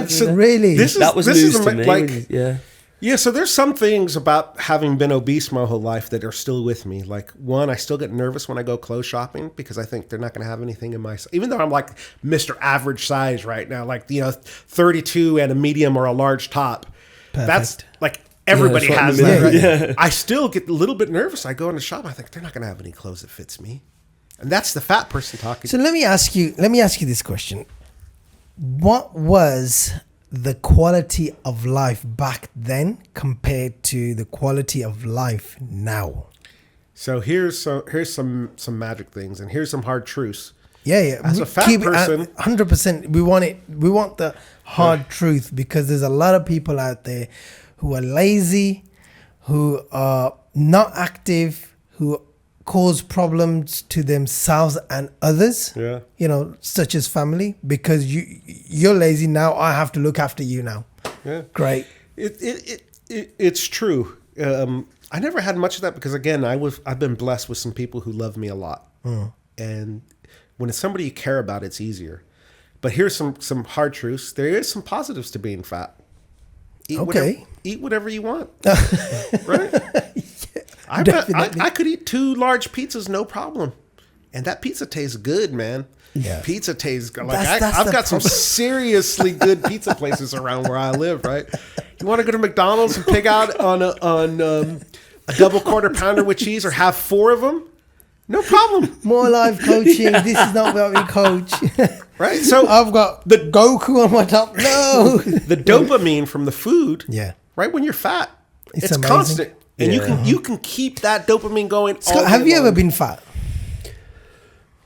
so really? That was news to me. Yeah, so there's some things about having been obese my whole life that are still with me. Like, one, I still get nervous when I go clothes shopping because I think they're not going to have anything in my size. Even though I'm like Mr. Average size right now, like, 32 and a medium or a large top. Perfect. That's like everybody has that, right? Yeah. I still get a little bit nervous. I go in the shop, I think they're not going to have any clothes that fits me. And that's the fat person talking. So let me ask you this question. What was the quality of life back then compared to the quality of life now? So here's some magic things, and here's some hard truths. Yeah. As a fat person, 100%. We want it. We want the hard truth, because there's a lot of people out there who are lazy, who are not active, who cause problems to themselves and others. Yeah. You know, such as family, because you're lazy now. I have to look after you now. Yeah. Great. It's true. I never had much of that because, again, I've been blessed with some people who love me a lot, and when it's somebody you care about, it's easier. But here's some hard truths. There is some positives to being fat. Eat whatever you want. Right? I could eat 2 large pizzas, no problem. And that pizza tastes good, man. Yeah. Pizza tastes good. That's I've the got some problem. seriously good pizza places around where I live, right? You want to go to McDonald's and pig out on a double quarter pounder with cheese, or have 4 of them? No problem. More life coaching. This is not what we coach. Right? So I've got the Goku on my top. No. the dopamine from the food, Yeah. right when you're fat, it's amazing. constant. And you can keep that dopamine going all Scott, day have you long. ever been fat?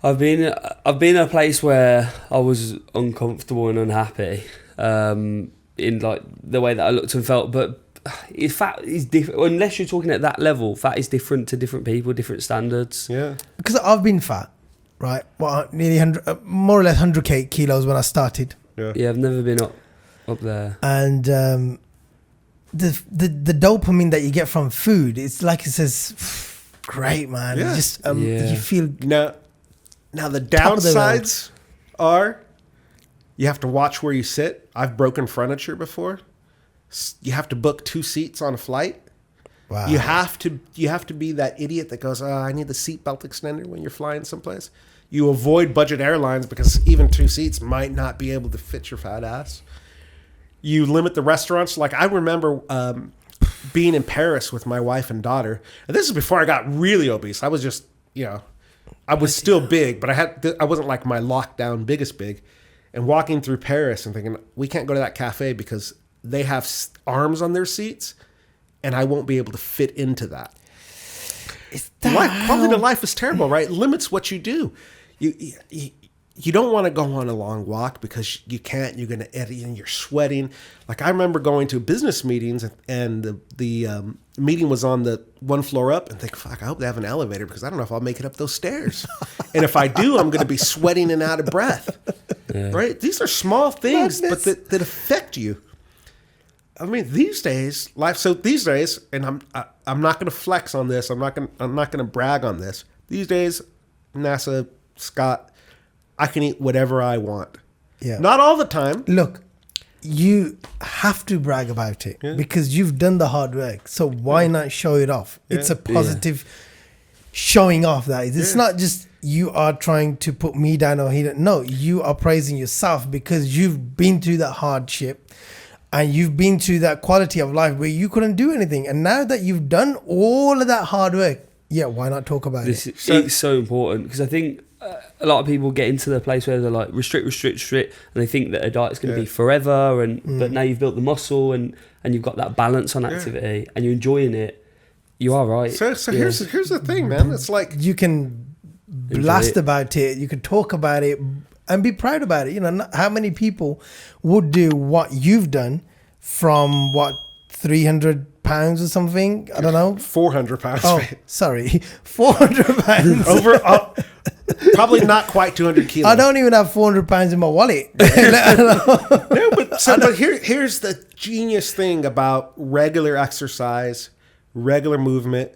I've been in a place where I was uncomfortable and unhappy, in like the way that I looked and felt. But fat is different. Unless you're talking at that level, fat is different to different people, different standards. Yeah. Because I've been fat, right? Well, nearly 100, more or less 100 kilos when I started. Yeah, I've never been up there. And the dopamine that you get from food, it's like it says, great, man. Yeah. It's just you feel Now the Top of the downsides are you have to watch where you sit. I've broken furniture before. You have to book 2 seats on a flight. wow. You have to be that idiot that goes, I need the seatbelt extender when you're flying someplace. You avoid budget airlines because even 2 seats might not be able to fit your fat ass. You limit the restaurants. Like I remember being in Paris with my wife and daughter. And this is before I got really obese. I was just, I was still big, but I wasn't like my lockdown biggest big. And walking through Paris and thinking, we can't go to that cafe because they have arms on their seats and I won't be able to fit into that. Quality of life is terrible, right? It limits what you do. You don't want to go on a long walk because you can't. You're going to edit and you're sweating. Like I remember going to business meetings and the meeting was on the 1 floor up and think, fuck, I hope they have an elevator because I don't know if I'll make it up those stairs. And if I do, I'm going to be sweating and out of breath. Yeah. Right? These are small things, but that affect you. I mean, these days, and I'm not going to flex on this. I'm not going to brag on this. These days, NASA, Scott, I can eat whatever I want. Yeah. Not all the time. Look, you have to brag about it because you've done the hard work. So why not show it off? Yeah. It's a positive showing off that. It's not just you are trying to put me down or he down. No, you are praising yourself because you've been through that hardship and you've been through that quality of life where you couldn't do anything. And now that you've done all of that hard work, why not talk about it? It's so important because I think a lot of people get into the place where they're like restrict, and they think that a diet's going to be forever. But now you've built the muscle and you've got that balance on activity and you're enjoying it. You are right. So here's the thing, man. It's like you can blast about it. You can talk about it and be proud about it. You know, how many people would do what you've done from 300 pounds or something? I don't know. 400 pounds. Oh, sorry. 400 pounds. Over, probably not quite 200 kilos. I don't even have 400 pounds in my wallet. But here's the genius thing about regular exercise, regular movement,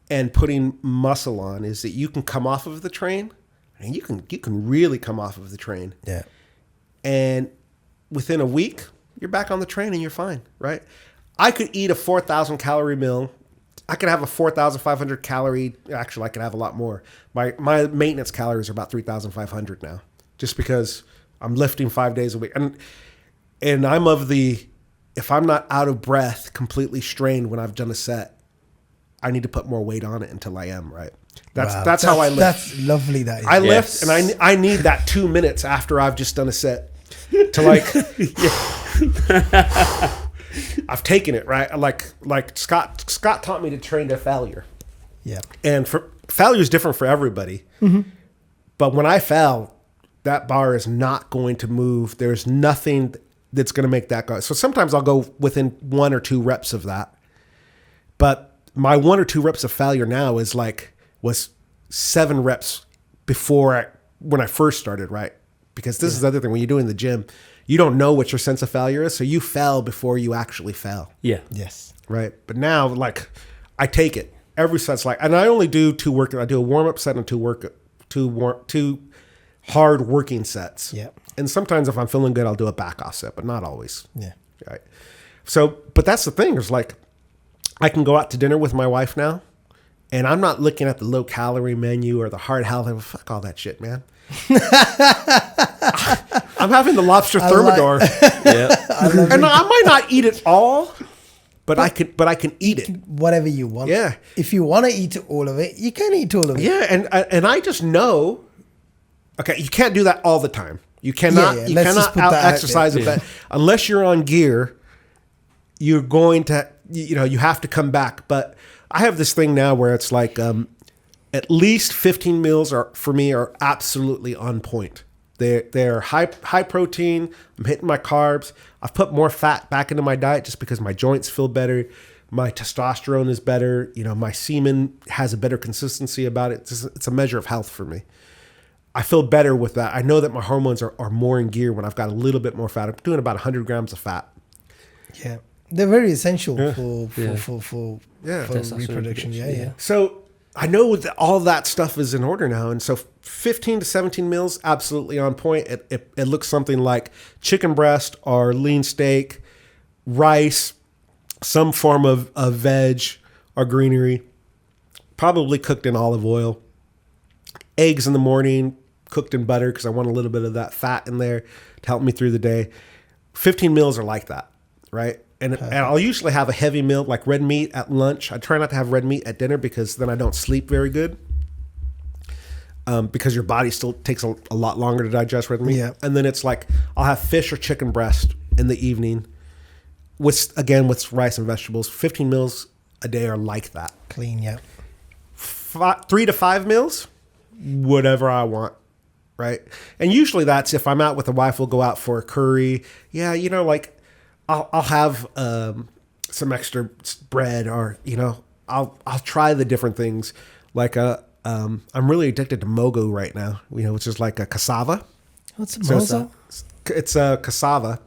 and putting muscle on is that you can come off of the train, and you can really come off of the train. Yeah. And within a week, you're back on the train and you're fine, right? I could eat a 4,000 calorie meal. I could have a 4,500 calorie. Actually, I could have a lot more. My maintenance calories are about 3,500 now, just because I'm lifting 5 days a week. And I'm of the, if I'm not out of breath, completely strained when I've done a set, I need to put more weight on it until I am, right? That's Wow. that's how I lift. That's lovely. That is. I lift, and I need that 2 minutes after I've just done a set to like. I've taken it, right. Like Scott taught me to train to failure. Yeah. And failure is different for everybody. Mm-hmm. But when I fail, that bar is not going to move. There's nothing that's going to make that go. So sometimes I'll go within 1 or 2 reps of that. But my 1 or 2 reps of failure now was 7 reps when I first started, right? Because this is the other thing. When you do in the gym, you don't know what your sense of failure is. So you fail before you actually fail. Yeah. Yes. Right. But now, like, I take it. Every set's like, and I only do 2 work. I do a warm-up set and 2 hard working sets. Yeah. And sometimes if I'm feeling good, I'll do a back off set, but not always. Yeah. Right. So, but that's the thing. Is like, I can go out to dinner with my wife now, and I'm not looking at the low calorie menu or the hard health. Fuck all that shit, man. I'm having the lobster thermidor. And I might not eat it all, but I can eat it. Whatever you want. Yeah. If you want to eat all of it, you can eat all of it. Yeah, and I just know. Okay, you can't do that all the time. You cannot. Yeah. You Let's just cannot put that out out exercise there. it. But unless you're on gear, you're going to. You have to come back. But I have this thing now where it's like, at least 15 meals are absolutely on point. They're high protein. I'm hitting my carbs. I've put more fat back into my diet just because my joints feel better. My testosterone is better. My semen has a better consistency about it. It's a measure of health for me. I feel better with that. I know that my hormones are more in gear when I've got a little bit more fat. I'm doing about 100 grams of fat. Yeah. They're very essential for That's reproduction. Yeah. So I know that all that stuff is in order now. And so 15 to 17 meals, absolutely on point. It looks something like chicken breast or lean steak, rice, some form of veg or greenery, probably cooked in olive oil, eggs in the morning, cooked in butter because I want a little bit of that fat in there to help me through the day. 15 meals are like that, right? And I'll usually have a heavy meal like red meat at lunch. I try not to have red meat at dinner because then I don't sleep very good. Because your body still takes a lot longer to digest red meat. Yeah. And then it's like I'll have fish or chicken breast in the evening with rice and vegetables. 15 meals a day are like that. Clean, yeah. 3 to 5 meals, whatever I want, right? And usually that's if I'm out with the wife, we'll go out for a curry. Yeah, like I'll have some extra bread, or I'll try the different things. Like I'm really addicted to mogo right now, which is like a cassava. What's a mozo? It's a cassava.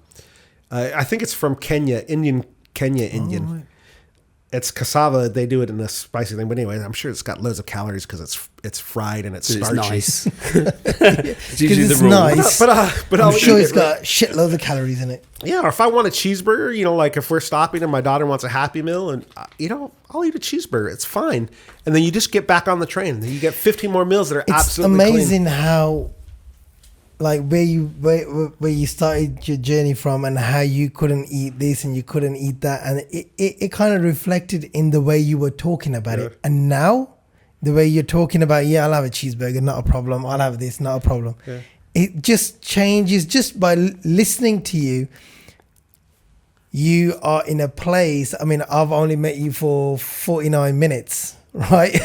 I think it's from Kenya, Indian. Right. It's cassava. They do it in a spicy thing, but anyway, I'm sure it's got loads of calories because it's fried and it's starchy. It's nice. Because it's nice. But I'm I'll sure eat it's it, got shitloads of calories in it. Yeah, or if I want a cheeseburger, like if we're stopping and my daughter wants a Happy Meal, and I'll eat a cheeseburger. It's fine, and then you just get back on the train. Then you get 15 more meals that are It's absolutely amazing clean. how, like, where you started your journey from, and how you couldn't eat this and you couldn't eat that, and it kind of reflected in the way you were talking about it. And now, the way you're talking about, I'll have a cheeseburger, not a problem. I'll have this, not a problem. Yeah. It just changes just by listening to you. You are in a place. I mean, I've only met you for 49 minutes, right?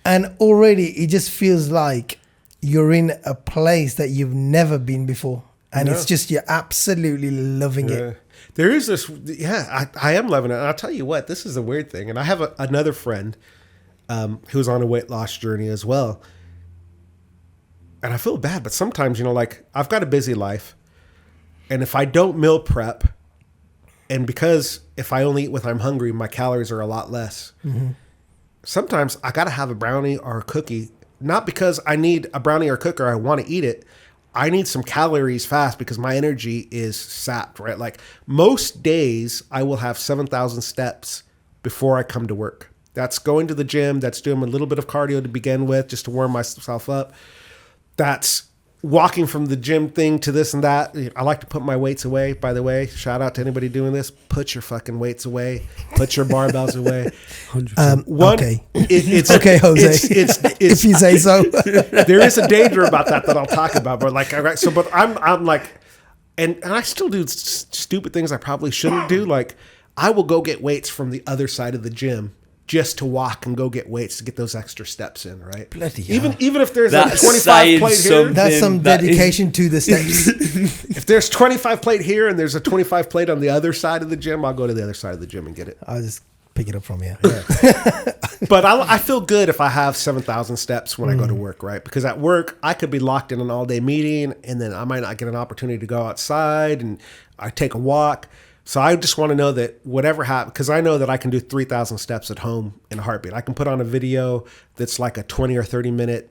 And already it just feels like you're in a place that you've never been before. And it's just, you're absolutely loving it. There is this, I am loving it. And I'll tell you what, this is a weird thing. And I have another friend who's on a weight loss journey as well. And I feel bad, but sometimes, like I've got a busy life. And if I don't meal prep, and because if I only eat when I'm hungry, my calories are a lot less. Mm-hmm. Sometimes I got to have a brownie or a cookie, not because I need a brownie or a cookie or I want to eat it. I need some calories fast because my energy is sapped, right? Like most days I will have 7,000 steps before I come to work. That's going to the gym. That's doing a little bit of cardio to begin with, just to warm myself up. That's walking from the gym thing to this and that. I like to put my weights away, by the way. Shout out to anybody doing this. Put your fucking weights away. Put your barbells away. 100%. Okay. It's Okay, Jose. It's If you say so. there is a danger about that I'll talk about. But like, but I'm like, and I still do stupid things I probably shouldn't do. Like, I will go get weights from the other side of the gym just to walk and go get weights to get those extra steps in, right? Bloody hell. Even if there's That's like 25 saying plate here, something. That's some That is- dedication to the steps. if there's 25 plate here and there's a 25 plate on the other side of the gym, I'll go to the other side of the gym and get it. I'll just pick it up from you. But I feel good if I have 7,000 steps when I go to work, right? Because at work, I could be locked in an all-day meeting, and then I might not get an opportunity to go outside, and I take a walk. So I just want to know that whatever happens, because I know that I can do 3,000 steps at home in a heartbeat. I can put on a video that's like a 20 or 30 minute,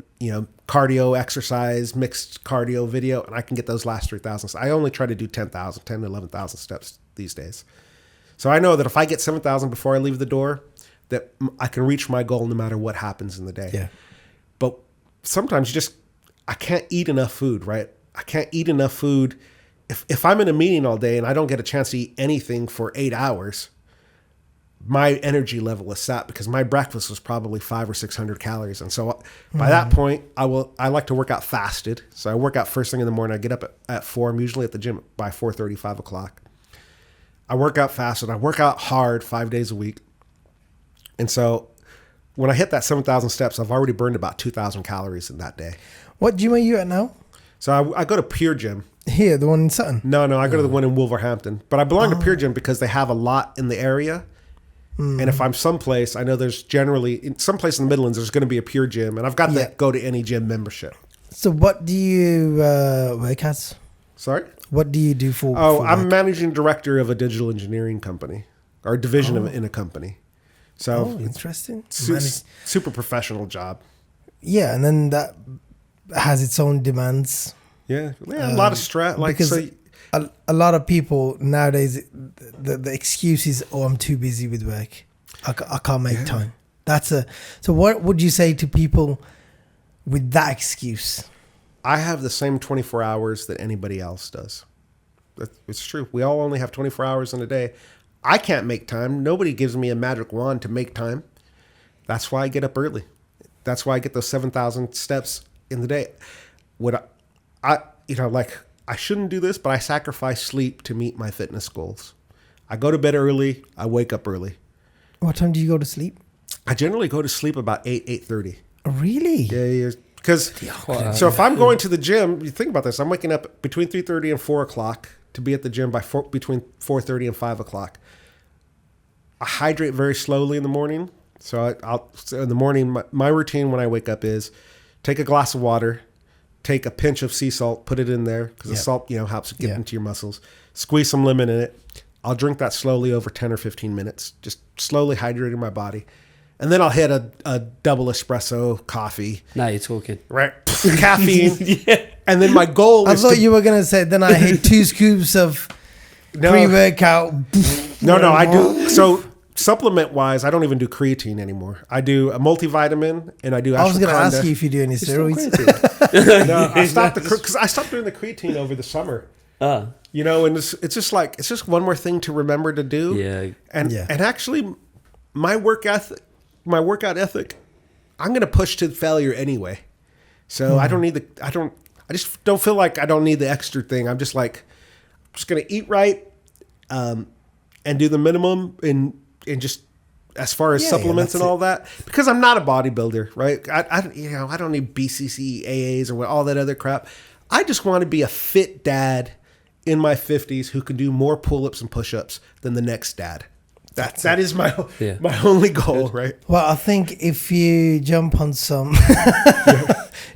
cardio exercise, mixed cardio video, and I can get those last 3,000. I only try to do 10 to 11,000 steps these days. So I know that if I get 7,000 before I leave the door, that I can reach my goal no matter what happens in the day. Yeah. But sometimes I can't eat enough food, right? I can't eat enough food. If I'm in a meeting all day and I don't get a chance to eat anything for 8 hours, my energy level is sapped because my breakfast was probably 500 or 600 calories. And so by that point, I like to work out fasted. So I work out first thing in the morning. I get up at 4. I'm usually at the gym by 4:30, 5 o'clock. I work out fasted. I work out hard 5 days a week. And so when I hit that 7,000 steps, I've already burned about 2,000 calories in that day. What gym are you at now? So I go to Pure Gym. Here, the one in Sutton. No, I go to the one in Wolverhampton. But I belong to Pure Gym because they have a lot in the area. And if I'm someplace, I know there's generally, in some place in the Midlands, there's going to be a Pure Gym. And I've got the go to any gym membership. So what do you work as? Sorry? What do you do for I'm work? managing director of a digital engineering company or division in a company. So Interesting. super professional job. Yeah, and then that has its own demands. Yeah, a lot of stress. Like, because so, a lot of people nowadays, the excuse is, "Oh, I'm too busy with work. I can't make time." So what would you say to people with that excuse? I have the same 24 hours that anybody else does. It's true. We all only have 24 hours in a day. I can't make time. Nobody gives me a magic wand to make time. That's why I get up early. That's why I get those 7,000 steps in the day. I shouldn't do this, but I sacrifice sleep to meet my fitness goals. I go to bed early. I wake up early. What time do you go to sleep? I generally go to sleep about 8:30. Really? Yeah. Because so if I'm going to the gym, you think about this. I'm waking up between 3:30 and 4 o'clock to be at the gym between 4:30 and 5 o'clock. I hydrate very slowly in the morning. So in the morning, my routine when I wake up is take a glass of water, take a pinch of sea salt, put it in there because the salt, helps get into your muscles. Squeeze some lemon in it. I'll drink that slowly over 10 or 15 minutes, just slowly hydrating my body. And then I'll hit a double espresso coffee. Now you're talking. Right. Caffeine. And then my goal I is thought you were going to say, then I hit 2 scoops of pre-workout. No, I do. So supplement wise, I don't even do creatine anymore. I do a multivitamin and I do ashwagandha. I was going to ask you if you do any steroids. No, I stopped because I stopped doing the creatine over the summer. And it's just one more thing to remember to do. Yeah. And actually my workout ethic, I'm going to push to failure anyway. So I just don't feel like I don't need the extra thing. I'm just going to eat right, and do the minimum and just as far as supplements and all that, because I'm not a bodybuilder, right? I don't need BCCAAs or all that other crap. I just want to be a fit dad in my 50s who can do more pull-ups and push-ups than the next dad. That is my only goal, right? Well, I think if you jump on some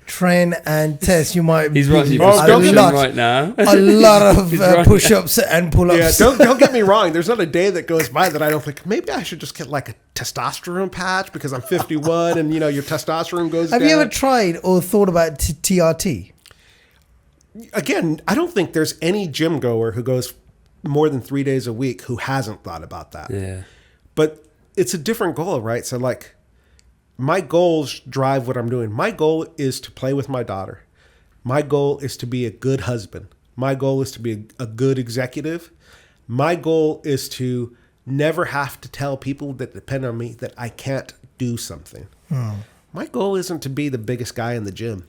train and test, you might He's be right. Right now. a lot of push-ups and pull-ups. Yeah, don't get me wrong. There's not a day that goes by that I don't think maybe I should just get like a testosterone patch because I'm 51 and your testosterone goes down. Have you ever tried or thought about TRT? Again, I don't think there's any gym goer who goes more than 3 days a week who hasn't thought about that. Yeah. But it's a different goal, right? So my goals drive what I'm doing. My goal is to play with my daughter. My goal is to be a good husband. My goal is to be a good executive. My goal is to never have to tell people that depend on me that I can't do something. My goal isn't to be the biggest guy in the gym.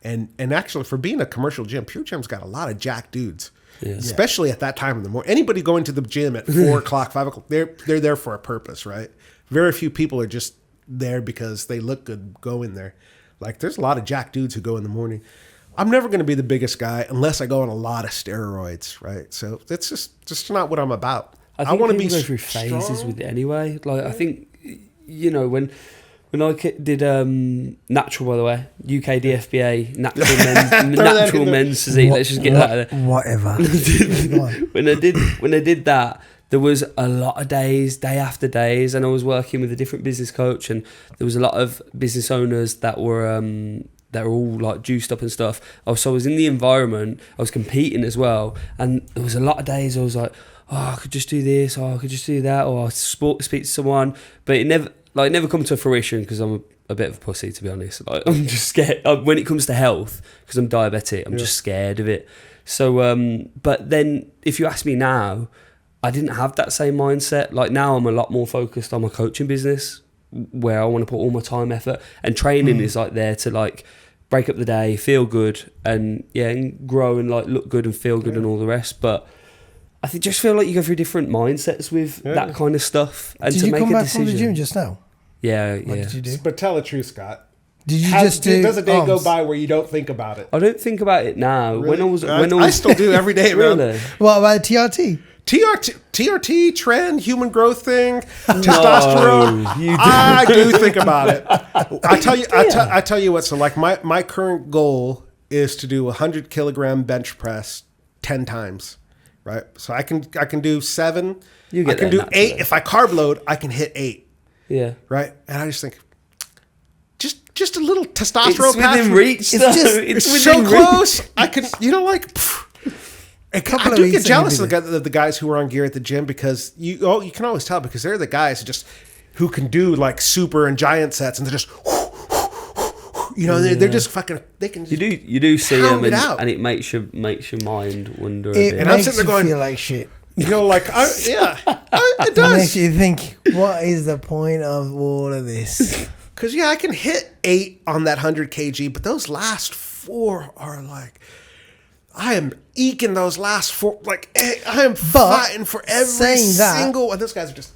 And actually, for being a commercial gym, Pure Gym's got a lot of jack dudes, especially at that time in the morning. Anybody going to the gym at 4 o'clock, 5 o'clock, they're there for a purpose, right? Very few people are just there because they look good going there. Like, there's a lot of jack dudes who go in the morning. I'm never going to be the biggest guy unless I go on a lot of steroids, right? So that's just not what I'm about. I want to be go through phases strong. with it anyway. Like, I think, you know, when I did natural, by the way, UK DFBA, natural men's physique. Let's just get that out of there. Whatever. when I did that, there was a lot of days, day after days, and I was working with a different business coach, and there was a lot of business owners that were all like juiced up and stuff. So I was in the environment, I was competing as well, and there was a lot of days I was like, oh, I could just do this, or I could just do that, or I speak to someone, but it never come to fruition because I'm a bit of a pussy, to be honest. Like, I'm just scared when it comes to health, because I'm diabetic. I'm just scared of it. So, but then if you ask me now, I didn't have that same mindset. Like, now I'm a lot more focused on my coaching business, where I want to put all my time, effort, and training is like there to like break up the day, feel good, and grow and like look good and feel good and all the rest. But I just feel like you go through different mindsets with that kind of stuff. And Did to you make come a back decision, from the gym just now? Yeah. What did you do? But tell the truth, Scott. Did you just do does a day go arms? by where you don't think about it? I don't think about it now. Really? When I I was still do every day, man. really. What about TRT? TRT, trend, human growth thing, testosterone. I do think about it. I tell you what. So, like, my current goal is to do 100 kilogram bench press 10 times, right? So I can do 7. You get I can there do naturally. 8. If I carb load, I can hit 8. Yeah. Right, and I just think, just a little testosterone It's patch. within reach. It's so close. I can, I couple of do weeks get and jealous you of the guys who are on gear at the gym, because you can always tell, because they're the guys who can do like super and giant sets, and they're just, they're just fucking, they can. You do see pound them, it out. and it makes your mind wonder a It bit. And I'm makes sitting there you going, feel like shit. it It makes does. you think, what is the point of all of this? Because I can hit 8 on that 100 kg, but those last 4 are like, I am eking those last 4. Like, I am fighting for every single one. Those guys are just.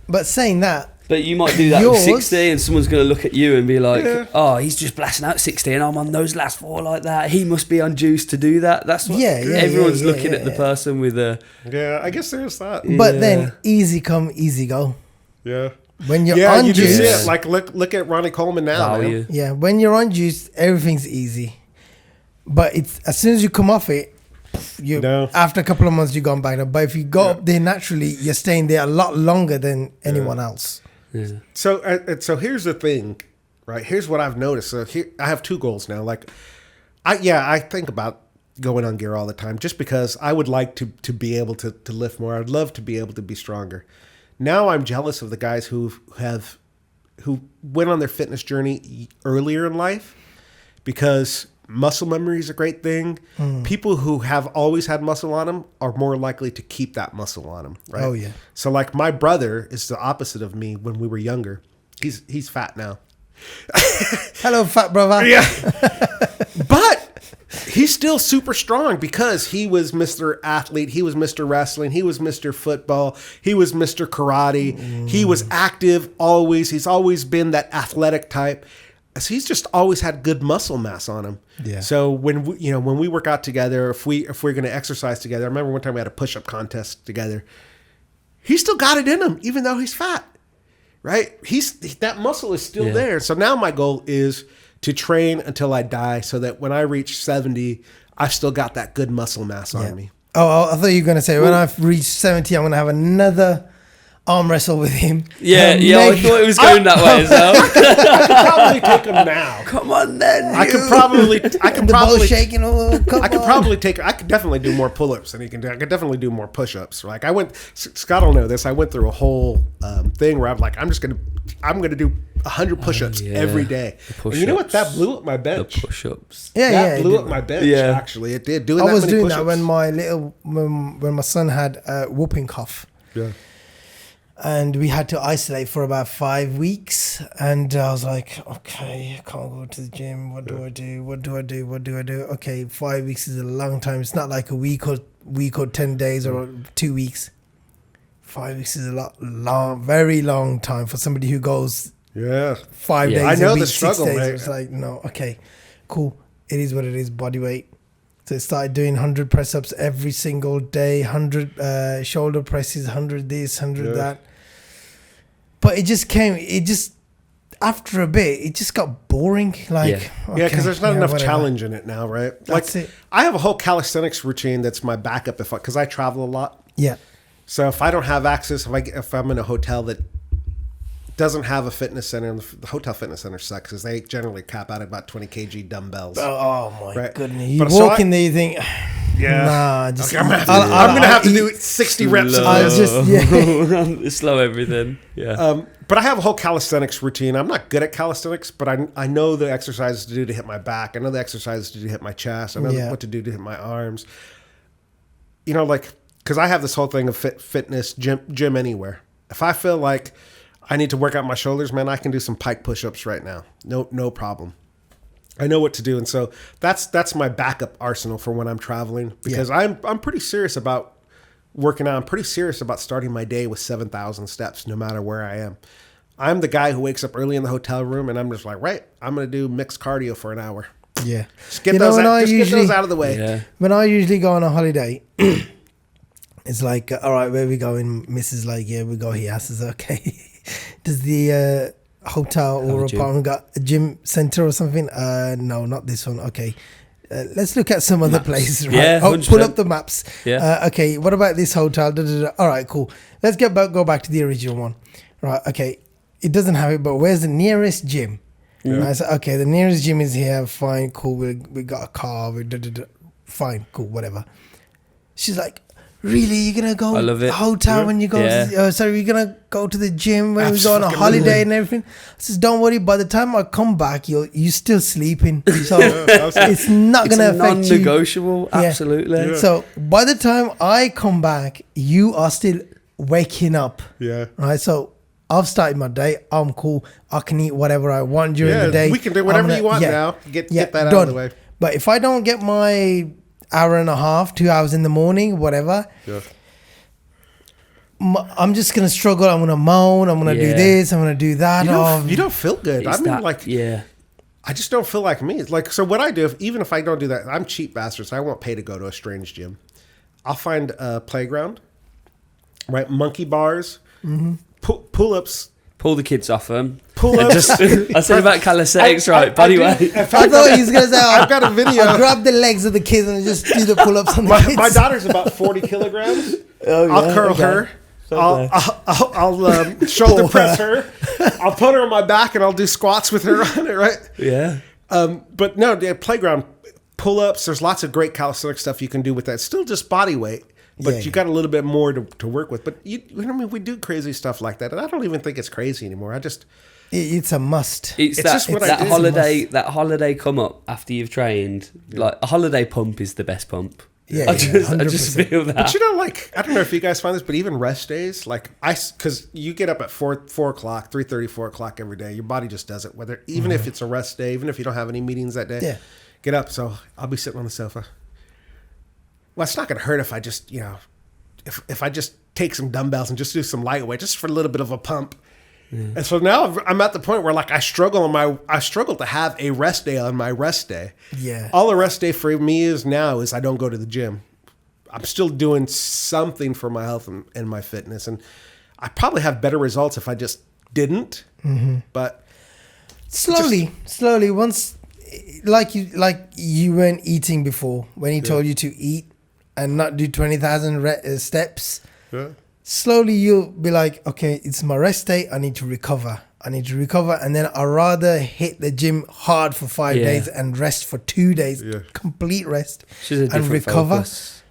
But saying that, But you might do that Yours- with 60, and someone's going to look at you and be like, oh, he's just blasting out 60 and I'm on those last 4 like that. He must be on juice to do that. That's what everyone's looking at the person with a... Yeah, I guess there's that. but then easy come, easy go. Yeah. When you're Yeah, on you do juice, see it. Like, look at Ronnie Coleman now. value. yeah, when you're on juice, everything's easy. But it's as soon as you come off it, after a couple of months, you've gone back down. But if you go up there naturally, you're staying there a lot longer than anyone else. Yeah. So here's the thing, right? Here's what I've noticed. So here, I have 2 goals now. Like, I think about going on gear all the time, just because I would like to be able to lift more. I'd love to be able to be stronger. Now I'm jealous of the guys who went on their fitness journey earlier in life, because muscle memory is a great thing. People who have always had muscle on them are more likely to keep that muscle on them, right? Oh, yeah. So, like, my brother is the opposite of me when we were younger. He's fat now. Hello, fat brother. Yeah. But he's still super strong, because he was Mr. Athlete. He was Mr. Wrestling. He was Mr. Football. He was Mr. Karate. He was active always. He's always been that athletic type. So he's just always had good muscle mass on him. Yeah. So when we work out together, if we're going to exercise together, I remember one time we had a push-up contest together. He still got it in him, even though he's fat, right? That muscle is still there. So now my goal is to train until I die, so that when I reach 70, I've still got that good muscle mass on me. Oh, I thought you were going to say, when I've reached 70, I'm going to have another arm wrestle with him. Yeah, I thought it was going that way as well. I could probably take him now. Come on then. I could probably the ball shaking. I could definitely do more pull-ups than he can do. I could definitely do more push-ups. Like, Scott will know this. I went through a whole thing where I'm just going to I'm going to do 100 push-ups every day. And you know what? That blew up my bench. The push-ups. That blew up my bench. Yeah. Actually, it did. Doing I that was many doing push-ups. that when my son had whooping cough. Yeah. And we had to isolate for about 5 weeks. And I was like, okay, I can't go to the gym. What do I do? What do I do? What do I do? Okay, 5 weeks is a long time. It's not like a week or 10 days or 2 weeks. 5 weeks is a very long time for somebody who goes 5 days I know a week, the struggle, 6 days. mate. It's like, no, okay, cool. It is what it is, body weight. So I started doing 100 press-ups every single day, 100 shoulder presses, 100 this, 100 that. But after a bit, it just got boring. Like, because there's not enough challenge in it now, right? That's like, it. I have a whole calisthenics routine that's my backup because I travel a lot. Yeah. So if I don't have access, if I'm in a hotel that doesn't have a fitness center, and the hotel fitness center sucks because they generally cap out at about 20 kg dumbbells. Oh my right? goodness! You walk in there, you think, nah, just I'm gonna have to do 60 reps. Slow everything. Yeah. But I have a whole calisthenics routine. I'm not good at calisthenics, but I know the exercises to do to hit my back. I know the exercises to do to hit my chest. I know what to do to hit my arms. You know, like, because I have this whole thing of fitness, gym anywhere. If I feel like I need to work out my shoulders, man, I can do some pike push-ups right now. No problem. I know what to do. And so that's my backup arsenal for when I'm traveling, because I'm pretty serious about working out. I'm pretty serious about starting my day with 7,000 steps, no matter where I am. I'm the guy who wakes up early in the hotel room and I'm just like, right, I'm going to do mixed cardio for an hour. Yeah. Just get those out of the way. Yeah. When I usually go on a holiday, it's like, all right, where we going? Mrs. like, yeah, we go here. I says, okay. Does the hotel or apartment got a gym center or something? No, not this one. Okay. Let's look at some other places. Right? Yeah, pull up the maps. Yeah. Okay, what about this hotel? All right, cool. Let's go back to the original one. Right, okay. It doesn't have it, but where's the nearest gym? Yeah. I said, okay, the nearest gym is here. Fine, cool. We got a car. Fine, cool, whatever. She's like, really? You're going to go I love it. hotel when you go you're going to go to the gym when we go on a holiday and everything? I says, don't worry. By the time I come back, you're still sleeping. So it's not going to affect you. Non-negotiable, absolutely. Yeah. So by the time I come back, you are still waking up. Yeah. Right? So I've started my day. I'm cool. I can eat whatever I want during the day. We can do whatever you want now. Get that out of the way. But if I don't get my hour and a half, 2 hours in the morning, whatever, I'm just going to struggle. I'm going to moan. I'm going to do this. I'm going to do that. You don't feel good. I mean, I just don't feel like me. It's like, so what I do, even if I don't do that, I'm cheap bastard, so I won't pay to go to a strange gym. I'll find a playground, right? Monkey bars, pull-ups. Pull the kids off them. Pull-ups. I said about calisthenics, right? Body weight. I thought he was going to say, I've got a video. I'll grab the legs of the kids and just do the pull-ups on the kids. My daughter's about 40 kilograms. I'll curl her. I'll shoulder press her. I'll put her on my back and I'll do squats with her on it, right? Yeah. But no, the playground pull-ups, there's lots of great calisthenic stuff you can do with that. Still just body weight. But you got a little bit more to work with. But we do crazy stuff like that, and I don't even think it's crazy anymore. It's a must. It's that holiday come up after you've trained. Like a holiday pump is the best pump. Yeah, I just feel that. But I don't know if you guys find this, but even rest days, because you get up at 4 o'clock, 3:30, 4 o'clock every day. Your body just does it. Even if it's a rest day, even if you don't have any meetings that day, get up. So I'll be sitting on the sofa. Well, it's not going to hurt if I just, if I just take some dumbbells and just do some lightweight, just for a little bit of a pump. Mm. And so now I'm at the point where I struggle to have a rest day on my rest day. Yeah. All a rest day for me is I don't go to the gym. I'm still doing something for my health and my fitness. And I probably have better results if I just didn't. Mm-hmm. But slowly, once, like you weren't eating before when he told you to eat and not do 20,000 steps. Yeah. Slowly you'll be like, okay, it's my rest day. I need to recover. And then I'd rather hit the gym hard for 5 days and rest for 2 days, complete rest and recover. Focus.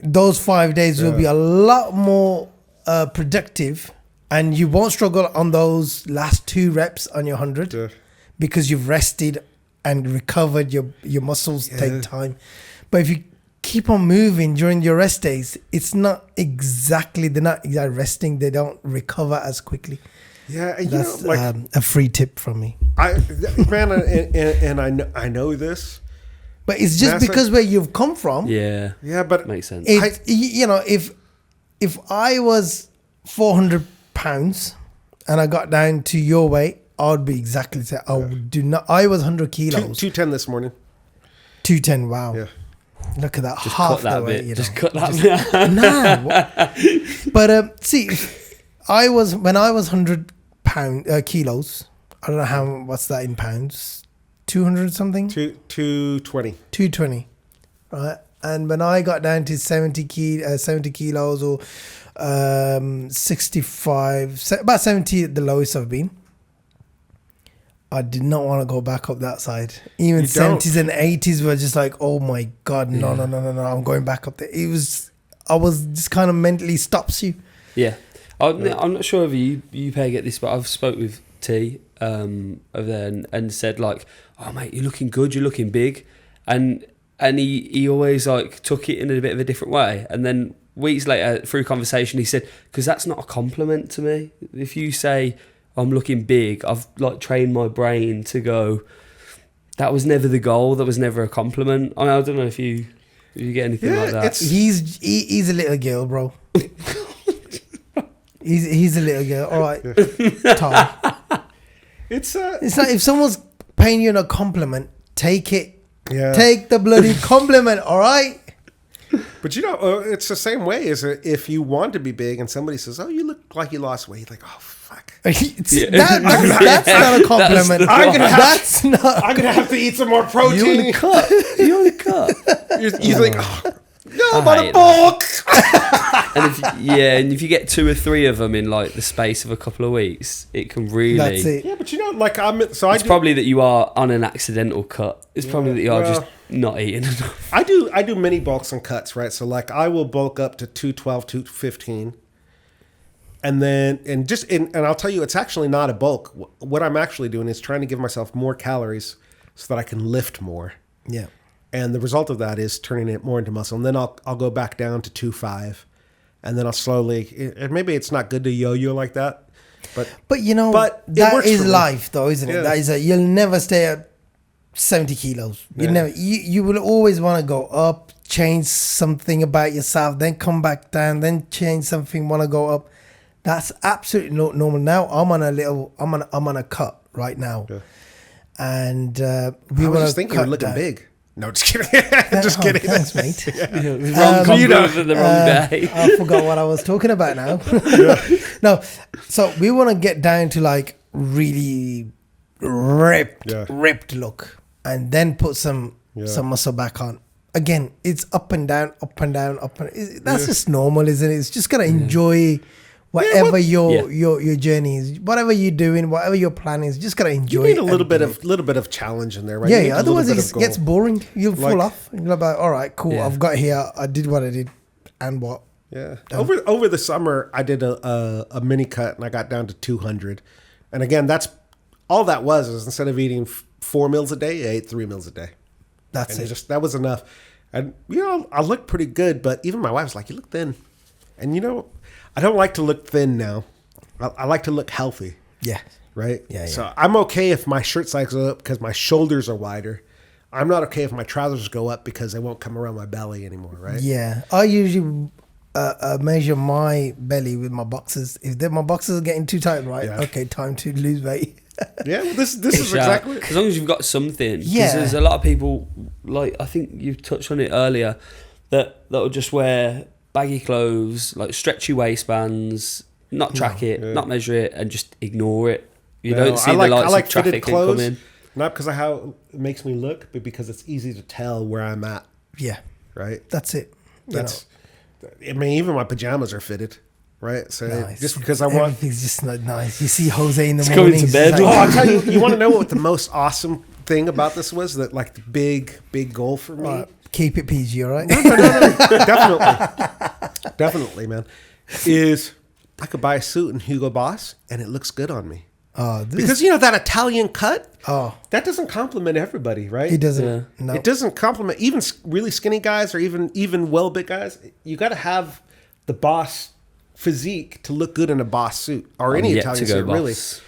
Those 5 days will be a lot more productive and you won't struggle on those last 2 reps on your 100 Yeah. because you've rested and recovered. Your muscles take time, but if you keep on moving during your rest days, they're not exactly resting. They don't recover as quickly. Yeah, and That's you know, like a free tip from me. and I know this, But it's just Massive- because where you've come from. Yeah. yeah, but Makes sense. You know, if I was 400 pounds and I got down to your weight, I would be exactly the same. I would do not. I was 100 kilos. 210 this morning. 210. Wow. Yeah. Look at that. Just half cut that the bit. weight. You Just know. cut that bit. No. But see, when I was 100 kilos. I don't know what's that in pounds. 200 something. 220. 220, right? And when I got down to 70 kilos or 65, about 70 at the lowest I've been, I did not want to go back up that side. Even You don't. 70s and 80s were just like, oh my God, no, I'm going back up there. I was just kind of mentally stops you. Yeah. I'm not sure if you Peg, get this, but I've spoke with T over there and said like, oh mate, you're looking good, you're looking big, and he always like took it in a bit of a different way, and then weeks later through conversation he said, because that's not a compliment to me. If you say I'm looking big, I've like trained my brain to go, that was never the goal, that was never a compliment. I mean, I don't know if you get anything like that. He's a little girl, bro. He's a little girl. All right, Tom. It's like if someone's paying you a compliment, take it. Yeah. Take the bloody compliment. All right. But you know, it's the same way as if you want to be big and somebody says, "Oh, you look like you lost weight." Like, oh fuck. That's not a compliment. I'm gonna have to eat some more protein. You on the cut. You on the cut. You think, oh, no, I I'm on a hate bulk. And if you get 2 or 3 of them in like the space of a couple of weeks, it can really. That's it. Yeah, but you know, like It's probably that you are on an accidental cut. It's probably that you are just not eating enough. I do mini bulks and cuts, right? So like I will bulk up to 212, 215. And then, and I'll tell you, it's actually not a bulk. What I'm actually doing is trying to give myself more calories so that I can lift more. Yeah. And the result of that is turning it more into muscle. And then I'll go back down to 2.5. And then I'll slowly, and maybe it's not good to yo-yo like that. But you know, But it that works is for me. life though, isn't it? Yeah. That is you'll never stay at 70 kilos. You will always want to go up, change something about yourself, then come back down, then change something, want to go up. That's absolutely not normal. Now I'm on a cut right now. Yeah. And I was just thinking you're looking big. No, just kidding. Just kidding. Thanks, mate. Wrong compliment for the wrong day. I forgot what I was talking about now. No, so we want to get down to like really ripped look, and then put some muscle back on. Again, it's up and down, up and down, up and. That's just normal, isn't it? It's just gotta enjoy whatever your journey is, whatever you're doing, whatever your plan is. Just gotta enjoy. You need it a little bit of challenge in there, right? Yeah. Otherwise, it gets boring. You'll fall off. You're like, all right, cool. Yeah. I've got here. I did what I did, and what? Yeah. Over the summer, I did a mini cut and I got down to 200. And again, that's all that was instead of eating 4 meals a day, I ate 3 meals a day. That's And it. that was enough. And I looked pretty good, but even my wife was like, "You look thin." And I don't like to look thin now. I like to look healthy. Yeah. Right? Yeah. So I'm okay if my shirt size goes up because my shoulders are wider. I'm not okay if my trousers go up because they won't come around my belly anymore, right? Yeah. I usually measure my belly with my boxers. If my boxers are getting too tight, right? Yeah. Okay, time to lose weight. Yeah, well, this is exactly. As long as you've got something. Yeah. Because there's a lot of people, like I think you touched on it earlier, that'll just wear baggy clothes, like stretchy waistbands, not track it, not measure it, and just ignore it. You don't see the lights of traffic incoming. Not because of how it makes me look, but because it's easy to tell where I'm at. Yeah. Right. That's it. I mean, even my pajamas are fitted. Right. So Nice. just because I want. Everything's just not nice. You see Jose in the Going morning. to he's bed. just Oh, like, I'll tell you. You want to know what the most awesome thing about this was? That like the big goal for me. right, keep it PG, all right? Definitely, man. Is I could buy a suit in Hugo Boss and it looks good on me. This, Because you know that Italian cut, oh, that doesn't compliment everybody, right? it doesn't. Yeah. No. It doesn't compliment even really skinny guys or even well big guys. You got to have the boss physique to look good in a boss suit or any yet Italian to go suit, really. boss.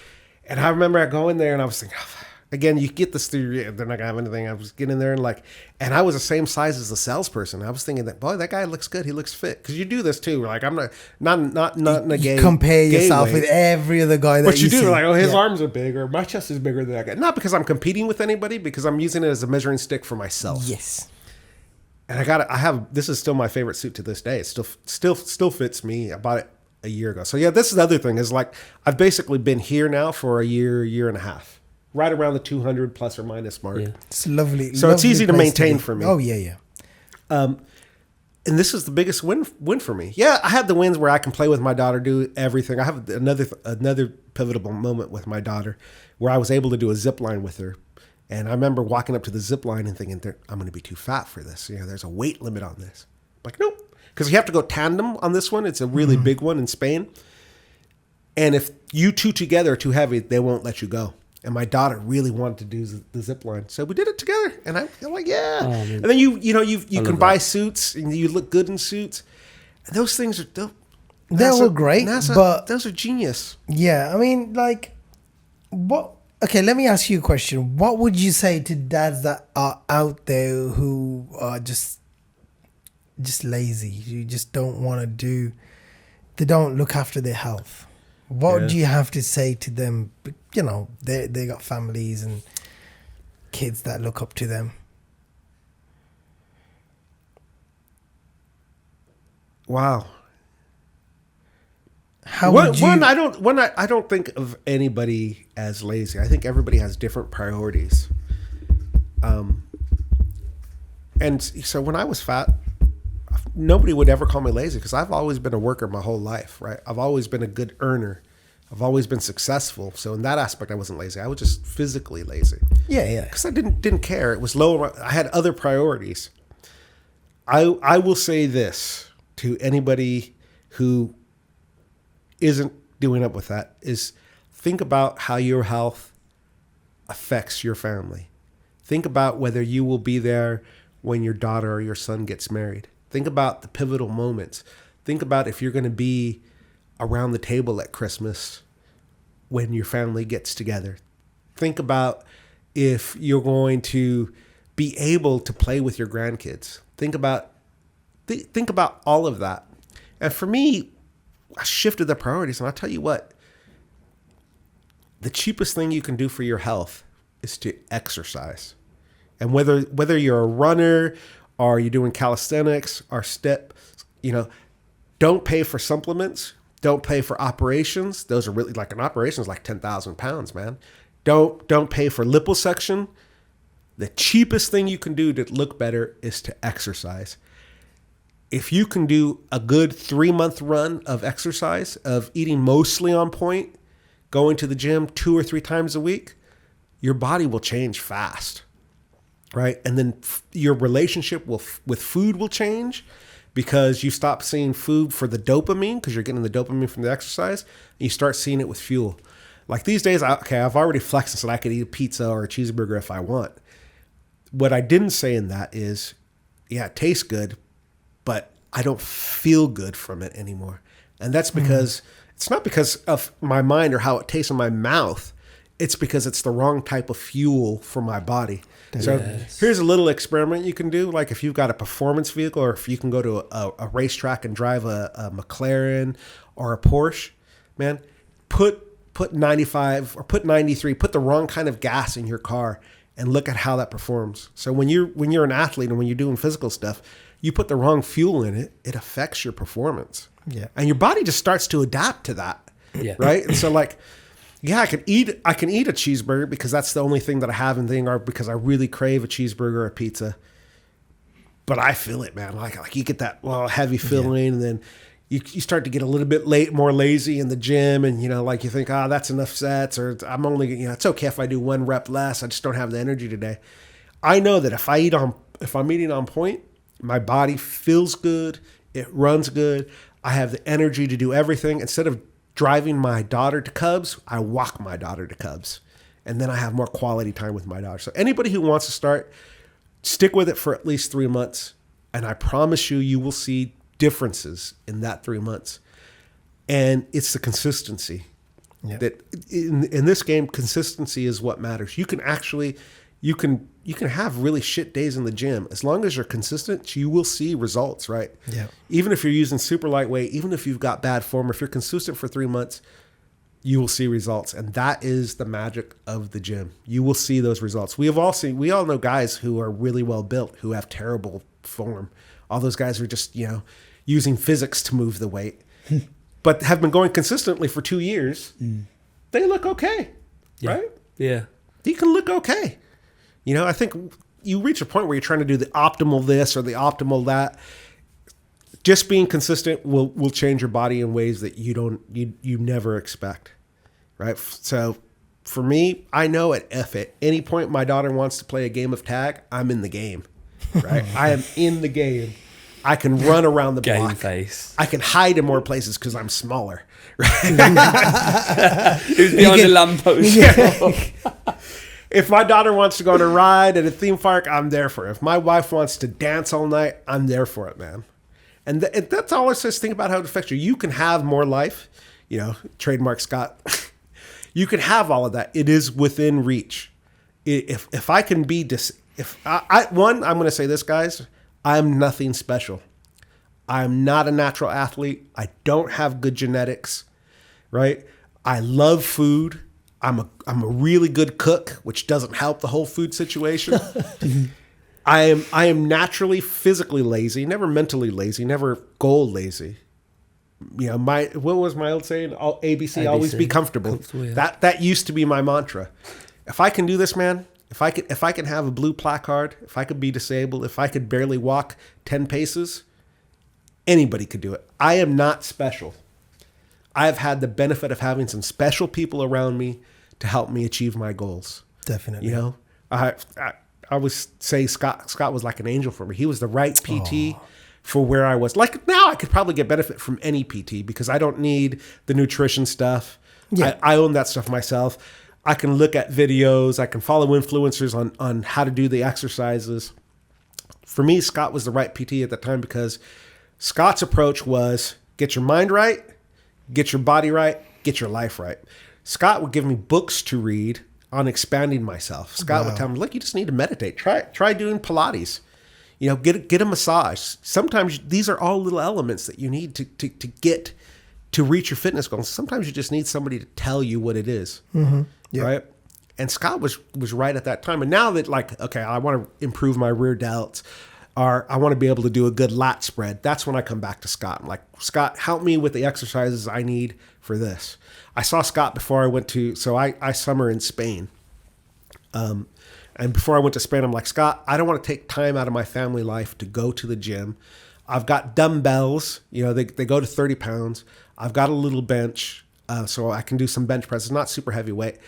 And I remember I go in there and I was thinking, oh, again, you get this through, they're not gonna have anything. I was getting in there and I was the same size as the salesperson. I was thinking that, boy, that guy looks good. He looks fit. Because you do this too. Like I'm not in a gay. You compare gay yourself way. with every other guy that What you do, see. like, oh, his Yeah. arms are big or my chest is bigger than that guy. Not because I'm competing with anybody, because I'm using it as a measuring stick for myself. Yes. And this is still my favorite suit to this day. It still fits me. I bought it a year ago. So yeah, this is the other thing is like, I've basically been here now for a year and a half, right around the 200 plus or minus mark. Yeah. It's lovely. So it's lovely easy to place maintain be. for me. Oh yeah. And this is the biggest win for me. Yeah, I had the wins where I can play with my daughter, do everything. I have another pivotal moment with my daughter where I was able to do a zip line with her. And I remember walking up to the zip line and thinking, I'm going to be too fat for this. You know, there's a weight limit on this. I'm like, nope. Because you have to go tandem on this one. It's a really big one in Spain. And if you two together are too heavy, they won't let you go. And my daughter really wanted to do the zip line. So we did it together. And I'm like, yeah. Oh, and then you can love buy that. suits and you look good in suits. And those things are They were great, but those are genius. yeah. I mean, like, what? Okay, let me ask you a question. What would you say to dads that are out there who are just lazy? You just don't want to do. They don't look after their health. What Yeah. do you have to say to them? You know, they got families and kids that look up to them. Wow. How would you? I don't think of anybody as lazy. I think everybody has different priorities. And so when I was fat, nobody would ever call me lazy because I've always been a worker my whole life, right? I've always been a good earner. I've always been successful. So in that aspect, I wasn't lazy. I was just physically lazy Yeah. because I didn't care. It was low. I had other priorities. I will say this to anybody who isn't doing up with that is think about how your health affects your family. Think about whether you will be there when your daughter or your son gets married. Think about the pivotal moments. Think about if you're going to be around the table at Christmas when your family gets together. Think about if you're going to be able to play with your grandkids. Think about all of that. And for me, I shifted the priorities, and I'll tell you what, the cheapest thing you can do for your health is to exercise. And whether you're a runner or you're doing calisthenics or don't pay for supplements, don't pay for operations. Those are really like an operation is like 10,000 pounds, man. Don't pay for liposuction. The cheapest thing you can do to look better is to exercise. If you can do a good 3-month run of exercise, of eating mostly on point, going to the gym 2 or 3 times a week, your body will change fast, right? And then your relationship with food will change because you stop seeing food for the dopamine because you're getting the dopamine from the exercise, and you start seeing it with fuel. Like these days, I've already flexed and said I could eat a pizza or a cheeseburger if I want. What I didn't say in that is, yeah, it tastes good, but I don't feel good from it anymore. And that's because it's not because of my mind or how it tastes in my mouth. It's because it's the wrong type of fuel for my body. So here's a little experiment you can do. Like if you've got a performance vehicle or if you can go to a racetrack and drive a McLaren or a Porsche, man, put 95 or put 93, put the wrong kind of gas in your car and look at how that performs. So when you're an athlete and when you're doing physical stuff, you put the wrong fuel in it, it affects your performance. Yeah. And your body just starts to adapt to that. Yeah. Right? And so like, yeah, I can eat a cheeseburger because that's the only thing that I have in thing, or because I really crave a cheeseburger or a pizza. But I feel it, man. Like you get that heavy feeling, and then you start to get a little bit more lazy in the gym, and like you think, that's enough sets, or I'm only it's okay if I do 1 rep less. I just don't have the energy today. I know that if I'm eating on point, my body feels good, it runs good. I have the energy to do everything. Instead of driving my daughter to Cubs, I walk my daughter to Cubs. And then I have more quality time with my daughter. So anybody who wants to start, stick with it for at least 3 months. And I promise you, you will see differences in that 3 months. And it's the consistency. Yeah. That in this game, consistency is what matters. You can actually, you can have really shit days in the gym. As long as you're consistent, you will see results, right? Yeah. Even if you're using super lightweight, even if you've got bad form, if you're consistent for 3 months, you will see results. And that is the magic of the gym. You will see those results. We all know guys who are really well built, who have terrible form. All those guys are just, using physics to move the weight, but have been going consistently for 2 years. They look okay, right? Yeah. You can look okay. I think you reach a point where you're trying to do the optimal this or the optimal that. Just being consistent will change your body in ways that you never expect, right? So for me, I know if at any point my daughter wants to play a game of tag, I'm in the game, right? I am in the game. I can run around the Game block. face. I can hide in more places because I'm smaller, right? It was behind the lamppost. Yeah. If my daughter wants to go on a ride at a theme park, I'm there for it. If my wife wants to dance all night, I'm there for it, man. And that's all it says. Think about how it affects you. You can have more life, trademark Scott. You can have all of that. It is within reach. If I can be, I'm going to say this, guys. I'm nothing special. I'm not a natural athlete. I don't have good genetics, right? I love food. I'm a really good cook, which doesn't help the whole food situation. I am naturally physically lazy, never mentally lazy, never goal lazy. What was my old saying? ABC, always be comfortable. Yeah. That used to be my mantra. If I can do this, man, if I can have a blue placard, if I could be disabled, if I could barely walk 10 paces, anybody could do it. I am not special. I've had the benefit of having some special people around me to help me achieve my goals. Definitely. I always say Scott was like an angel for me. He was the right PT for where I was. Like now I could probably get benefit from any PT because I don't need the nutrition stuff. Yeah. I own that stuff myself. I can look at videos. I can follow influencers on how to do the exercises. For me, Scott was the right PT at the time because Scott's approach was get your mind right, get your body right, get your life right. Scott would give me books to read on expanding myself. Scott would tell me, look, you just need to meditate. Try doing Pilates. Get a massage. Sometimes these are all little elements that you need to get to reach your fitness goals. Sometimes you just need somebody to tell you what it is. Mm-hmm. Yeah. Right? And Scott was right at that time. And now that okay, I want to improve my rear delts, or I want to be able to do a good lat spread, that's when I come back to Scott. I'm like, Scott, help me with the exercises I need for this. I saw Scott before I went to, I summer in Spain. And before I went to Spain, I'm like, Scott, I don't want to take time out of my family life to go to the gym. I've got dumbbells, they go to 30 pounds. I've got a little bench, so I can do some bench presses, not super heavyweight.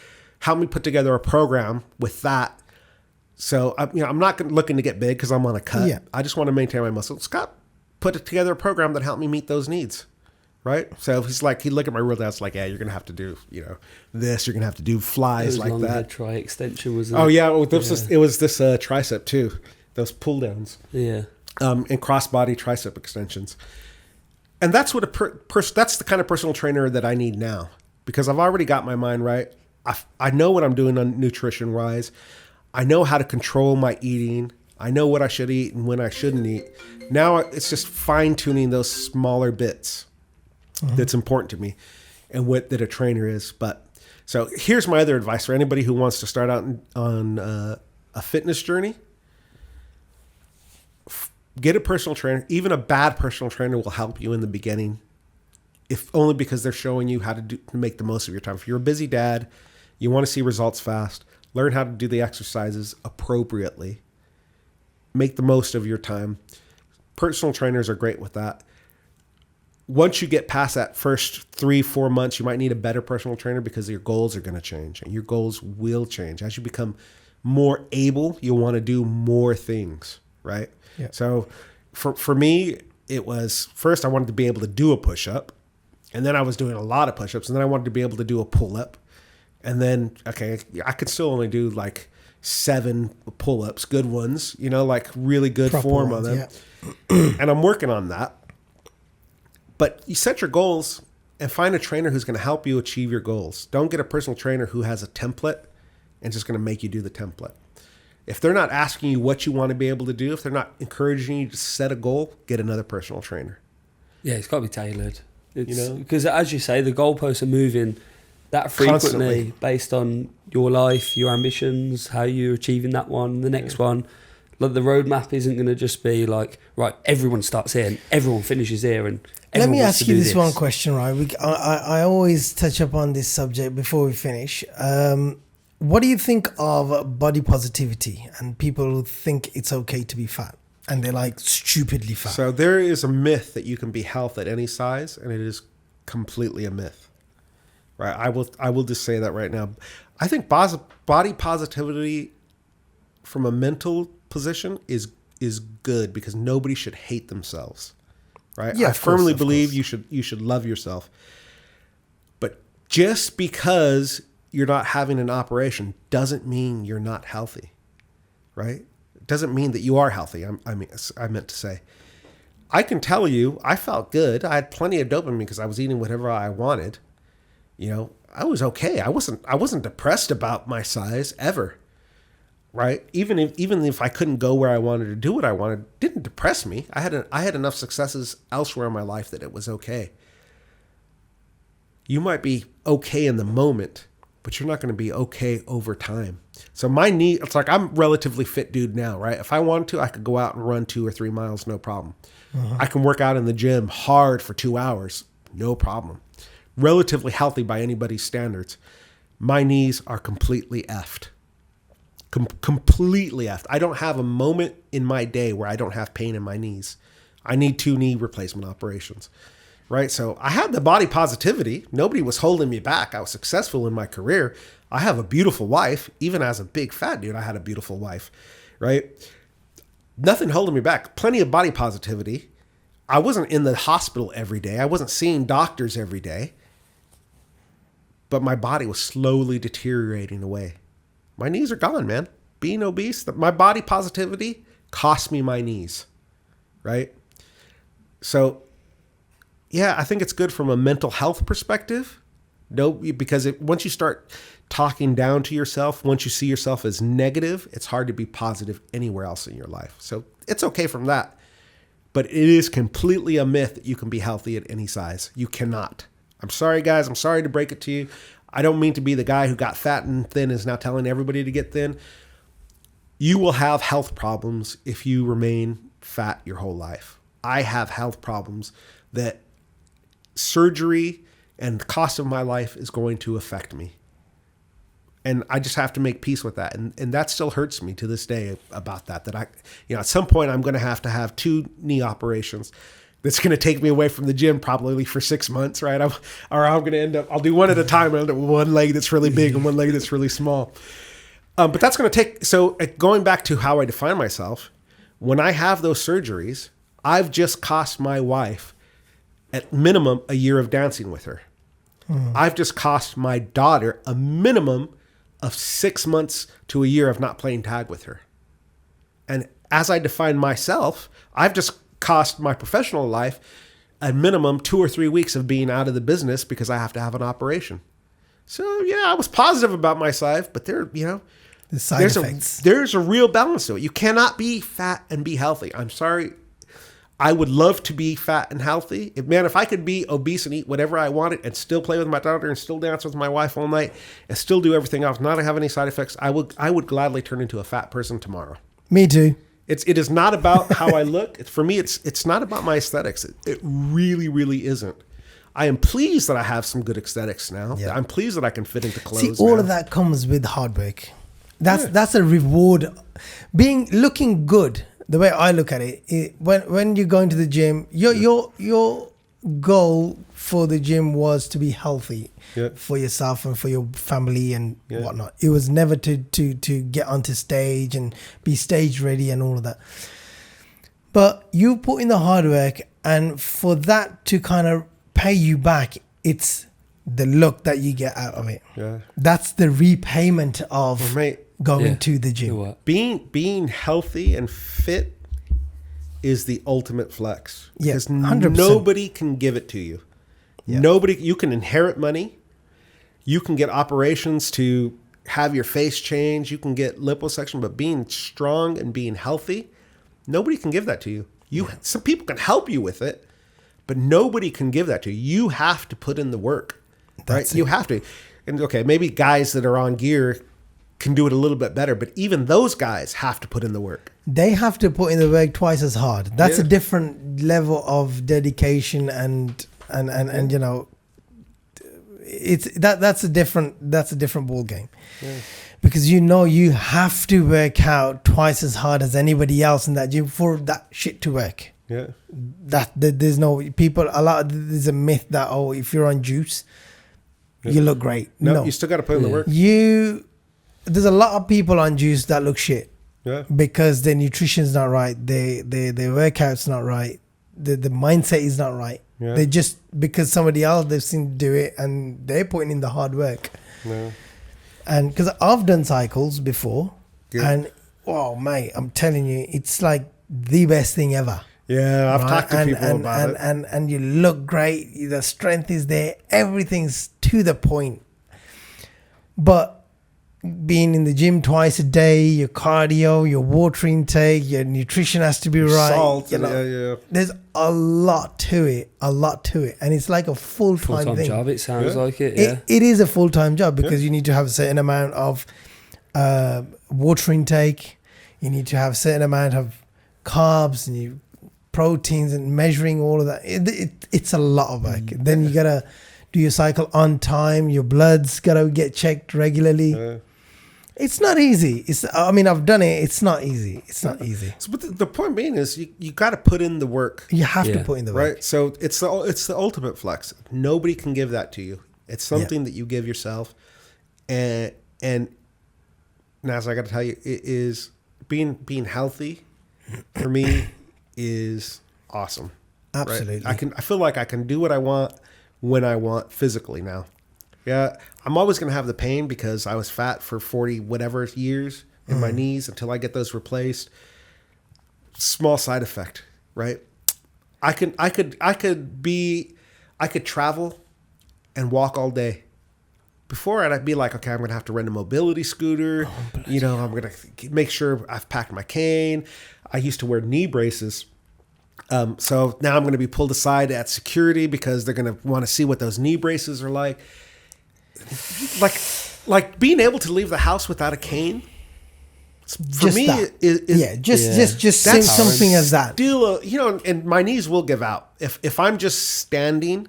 Help me put together a program with that. So, I'm not looking to get big because I'm on a cut. Yeah. I just want to maintain my muscle. Scott put together a program that helped me meet those needs. Right. So he's like, he'd look at my real dad's like, yeah, you're going to have to do, this, you're going to and have to do flies like that. Tri extension was it? Oh yeah. Well, it was this tricep too. Those pull downs. Yeah. And crossbody tricep extensions. And that's what that's the kind of personal trainer that I need now because I've already got my mind right. I know what I'm doing on nutrition wise. I know how to control my eating. I know what I should eat and when I shouldn't eat. Now it's just fine tuning those smaller bits. That's important to me and what that a trainer is. But so here's my other advice for anybody who wants to start out on a fitness journey. Get a personal trainer. Even a bad personal trainer will help you in the beginning, if only because they're showing you how to make the most of your time. If you're a busy dad, you want to see results fast, learn how to do the exercises appropriately, make the most of your time. Personal trainers are great with that. Once you get past that first 3-4 months, you might need a better personal trainer because your goals are going to change and your goals will change. As you become more able, you'll want to do more things, right? Yeah. So for me, it was first I wanted to be able to do a push-up, and then I was doing a lot of push-ups, and then I wanted to be able to do a pull-up, and then okay, I could still only do like 7 pull-ups, good ones, you know, like really good Proper form ones, of them. And I'm working on that. But you set your goals and find a trainer who's going to help you achieve your goals. Don't get a personal trainer who has a template and just going to make you do the template. If they're not asking you what you want to be able to do, if they're not encouraging you to set a goal, get another personal trainer. Yeah, it's got to be tailored. It's, You know? because as you say, the goalposts are moving that frequently Constantly. based on your life, your ambitions, how you're achieving that one, the next one. Like the roadmap isn't going to just be like, right, everyone starts here and everyone finishes here. And Let me everyone wants ask to you do this one question, right? I always touch up on this subject before we finish. What do you think of body positivity and people who think it's okay to be fat and they're like stupidly fat? So there is a myth that you can be healthy at any size, and it is completely a myth. Right? I will just say that right now. I think body positivity from a mental position is good because nobody should hate themselves. Right? Yeah, I of course, firmly of believe course. you should love yourself. But just because you're not having an operation doesn't mean you're not healthy. Right? It doesn't mean that you are healthy. I meant to say. I can tell you, I felt good. I had plenty of dopamine because I was eating whatever I wanted. You know, I was okay. I wasn't depressed about my size ever. Right? Even if I couldn't go where I wanted to do what I wanted, it didn't depress me. I had enough successes elsewhere in my life that it was okay. You might be okay in the moment, but you're not going to be okay over time. So my knee, it's like I'm a relatively fit dude now, right? If I wanted to, I could go out and run 2 or 3 miles, no problem. I can work out in the gym hard for 2 hours, no problem. Relatively healthy by anybody's standards. My knees are completely effed. Completely effed. I don't have a moment in my day where I don't have pain in my knees. I need 2 knee replacement operations. Right? So I had the body positivity. Nobody was holding me back. I was successful in my career. I have a beautiful wife. Even as a big fat dude, I had a beautiful wife. Right? Nothing holding me back. Plenty of body positivity. I wasn't in the hospital every day. I wasn't seeing doctors every day. But my body was slowly deteriorating away. My knees are gone, man. Being obese, my body positivity cost me my knees. Right? So, yeah, I think it's good from a mental health perspective. No, because once you start talking down to yourself, once you see yourself as negative, it's hard to be positive anywhere else in your life. So it's okay from that. But it is completely a myth that you can be healthy at any size. You cannot. I'm sorry, guys. I'm sorry to break it to you. I don't mean to be the guy who got fat and thin is now telling everybody to get thin. You will have health problems if you remain fat your whole life. I have health problems that surgery and the cost of my life is going to affect me. And I just have to make peace with that. And that still hurts me to this day about that at some point I'm going to have 2 knee operations. That's going to take me away from the gym probably for 6 months, right? I'm going to end up, I'll do one at a time and end up with one leg that's really big and one leg that's really small. But that's going to take, so going back to how I define myself, when I have those surgeries, I've just cost my wife at minimum a year of dancing with her. I've just cost my daughter a minimum of 6 months to a year of not playing tag with her. And as I define myself, I've just cost my professional life a minimum 2 or 3 weeks of being out of the business because I have to have an operation. So yeah, I was positive about my size, but the side effects. There's a real balance to it. You cannot be fat and be healthy. I'm sorry. I would love to be fat and healthy. If I could be obese and eat whatever I wanted and still play with my daughter and still dance with my wife all night and still do everything else, not have any side effects, I would gladly turn into a fat person tomorrow. Me too. It is not about how I look. For me, it's not about my aesthetics. It really, really isn't. I am pleased that I have some good aesthetics now. Yeah. I'm pleased that I can fit into clothes. See, all now. of that comes with hard work. That's a reward. Looking good. The way I look at it, when you go into the gym, your goal for the gym was to be healthy for yourself and for your family and whatnot. It was never to get onto stage and be stage ready and all of that. But you put in the hard work And for that to kind of pay you back, it's the look that you get out of it. Yeah. That's the repayment of Well, mate, going Yeah. to the You gym. know what? being healthy and fit is the ultimate flex. Yeah, Because 100%. nobody can give it to you. Yeah. Nobody. You can inherit money. You can get operations to have your face change. You can get liposuction, but being strong and being healthy, nobody can give that to you. Some people can help you with it, but nobody can give that to you. You have to put in the work, That's right? You have to. And okay, maybe guys that are on gear can do it a little bit better, but even those guys have to put in the work. They have to put in the work twice as hard. That's Yeah. a different level of dedication and you know, it's that's a different ball game. Because you know you have to work out twice as hard as anybody else in that gym for that shit to work. Yeah. There's no people. There's a myth that if you're on juice, you look great. No, you still got to put in the work. There's a lot of people on juice that look shit Yeah. because their nutrition's not right, their workout's not right, the mindset is not right. Yeah. They just because somebody else they've seen do it and they're putting in the hard work. No. And because I've done cycles before, Yeah. and oh mate, I'm telling you, it's like the best thing ever. Yeah, I've Right? talked to people and, about and, it. and you look great. The strength is there. Everything's to the point. But being in the gym twice a day, your cardio, your water intake, your nutrition has to be right. Salt, you know, yeah. There's a lot to it, and it's like a full-time Full-time thing. job, it sounds Yeah. like it, yeah. It is a full-time job because you need to have a certain amount of water intake. You need to have a certain amount of carbs and proteins and measuring all of that. It's a lot of work. Then you gotta do your cycle on time. Your blood's gotta get checked regularly. It's not easy. I've done it. It's not easy. So, but the point being is you got to put in the work, You have to Yeah. put in the work. right? So it's the ultimate flex. Nobody can give that to you. It's something that you give yourself, and Naz, I got to tell you, it is being healthy for me is awesome. right? Absolutely. I feel like I can do what I want when I want physically now. Yeah, I'm always going to have the pain because I was fat for 40 whatever years in my knees until I get those replaced. Small side effect, right? I could travel and walk all day. Before I'd be like, okay, I'm going to have to rent a mobility scooter. I'm going to make sure I've packed my cane. I used to wear knee braces. So now I'm going to be pulled aside at security because they're going to want to see what those knee braces are like. Like being able to leave the house without a cane. For Just me, that. is just that's something as that. still, and my knees will give out. If I'm just standing,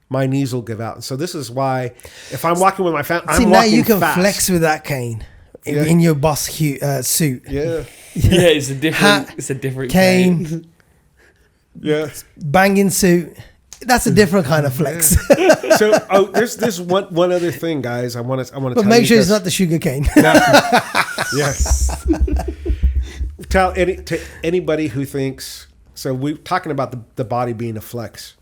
my knees will give out. And so this is why, if I'm walking with my family, I'm See, now walking you can fast. flex with that cane Yeah. in your boss suit. Yeah, Yeah, it's a different. Hat, It's a different cane, yeah. banging suit. That's a different kind of flex. So there's one other thing, guys. I want to. But make sure it's not the sugar cane. Yes. Tell anybody who thinks so. We're talking about the body being a flex.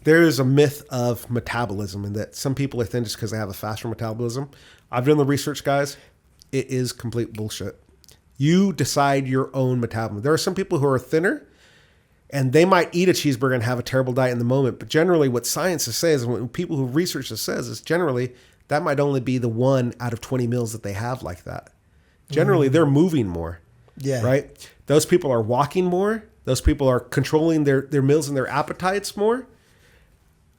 There is a myth of metabolism, and that some people are thin just because they have a faster metabolism. I've done the research, guys. It is complete bullshit. You decide your own metabolism. There are some people who are thinner, and they might eat a cheeseburger and have a terrible diet in the moment. But generally, what science says, and what people who research this says, is generally that might only be the 1 out of 20 meals that they have like that. Generally, they're moving more. Yeah. Right? Those people are walking more. Those people are controlling their meals and their appetites more.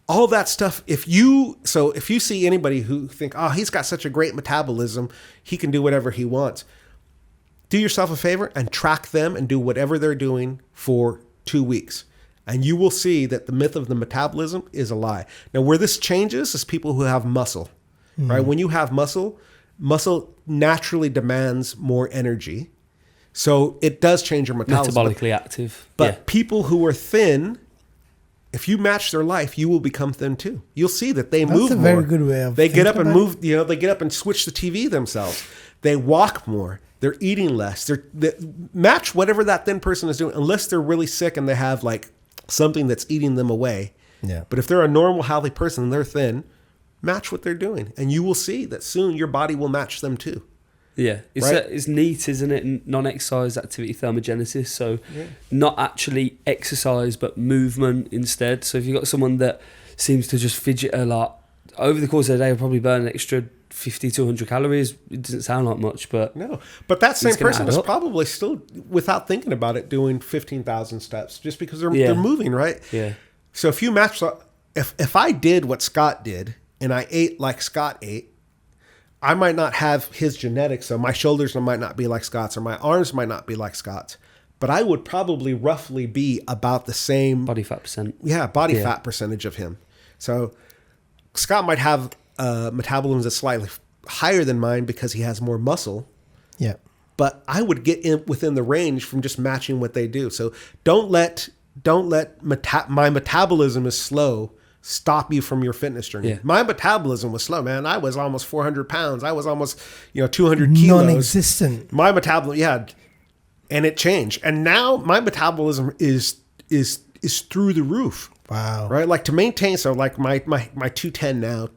All that stuff. If you see anybody who think, oh, he's got such a great metabolism, he can do whatever he wants. Do yourself a favor and track them and do whatever they're doing for 2 weeks. And you will see that the myth of the metabolism is a lie. Now, where this changes is people who have muscle, right? When you have muscle naturally demands more energy. So it does change your metabolism. metabolically active. But people who are thin, if you match their life, you will become thin too. You'll see that they move more. That's a very good way of They get up and thinking move. They get up and switch the TV themselves. They walk more. They're eating less. They match whatever that thin person is doing, unless they're really sick and they have like something that's eating them away. Yeah. But if they're a normal, healthy person and they're thin, match what they're doing. And you will see that soon your body will match them too. Yeah, it's neat, isn't it? Non-exercise activity thermogenesis. So not actually exercise, but movement instead. So if you've got someone that seems to just fidget a lot, over the course of the day, will probably burn an extra 50 to 100 calories. It doesn't sound like much, but... No, but that same person is up. probably still, without thinking about it, doing 15,000 steps just because they're moving, right? Yeah. So if you match... If I did what Scott did and I ate like Scott ate, I might not have his genetics, so my shoulders might not be like Scott's or my arms might not be like Scott's, but I would probably roughly be about the same... Body fat percent. Yeah, body fat percentage of him. So Scott might have metabolism that's slightly higher than mine because he has more muscle. Yeah. But I would get in within the range from just matching what they do. So don't let my metabolism is slow stop you from your fitness journey. Yeah. My metabolism was slow, man. I was almost 400 pounds. I was almost 200 kilos. Non-existent. My metabolism, and it changed. And now my metabolism is through the roof. Wow. Right? Like to maintain, so like my 210 now,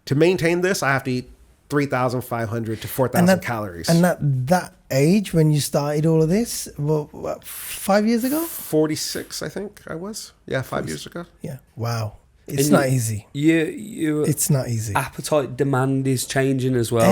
to maintain this, I have to eat 3,500 to 4,000 calories. And at that age, when you started all of this, what 5 years ago? 46, I think I was. Yeah, 5 years ago. Yeah. Wow. It's not easy. It's not easy. Appetite demand is changing as well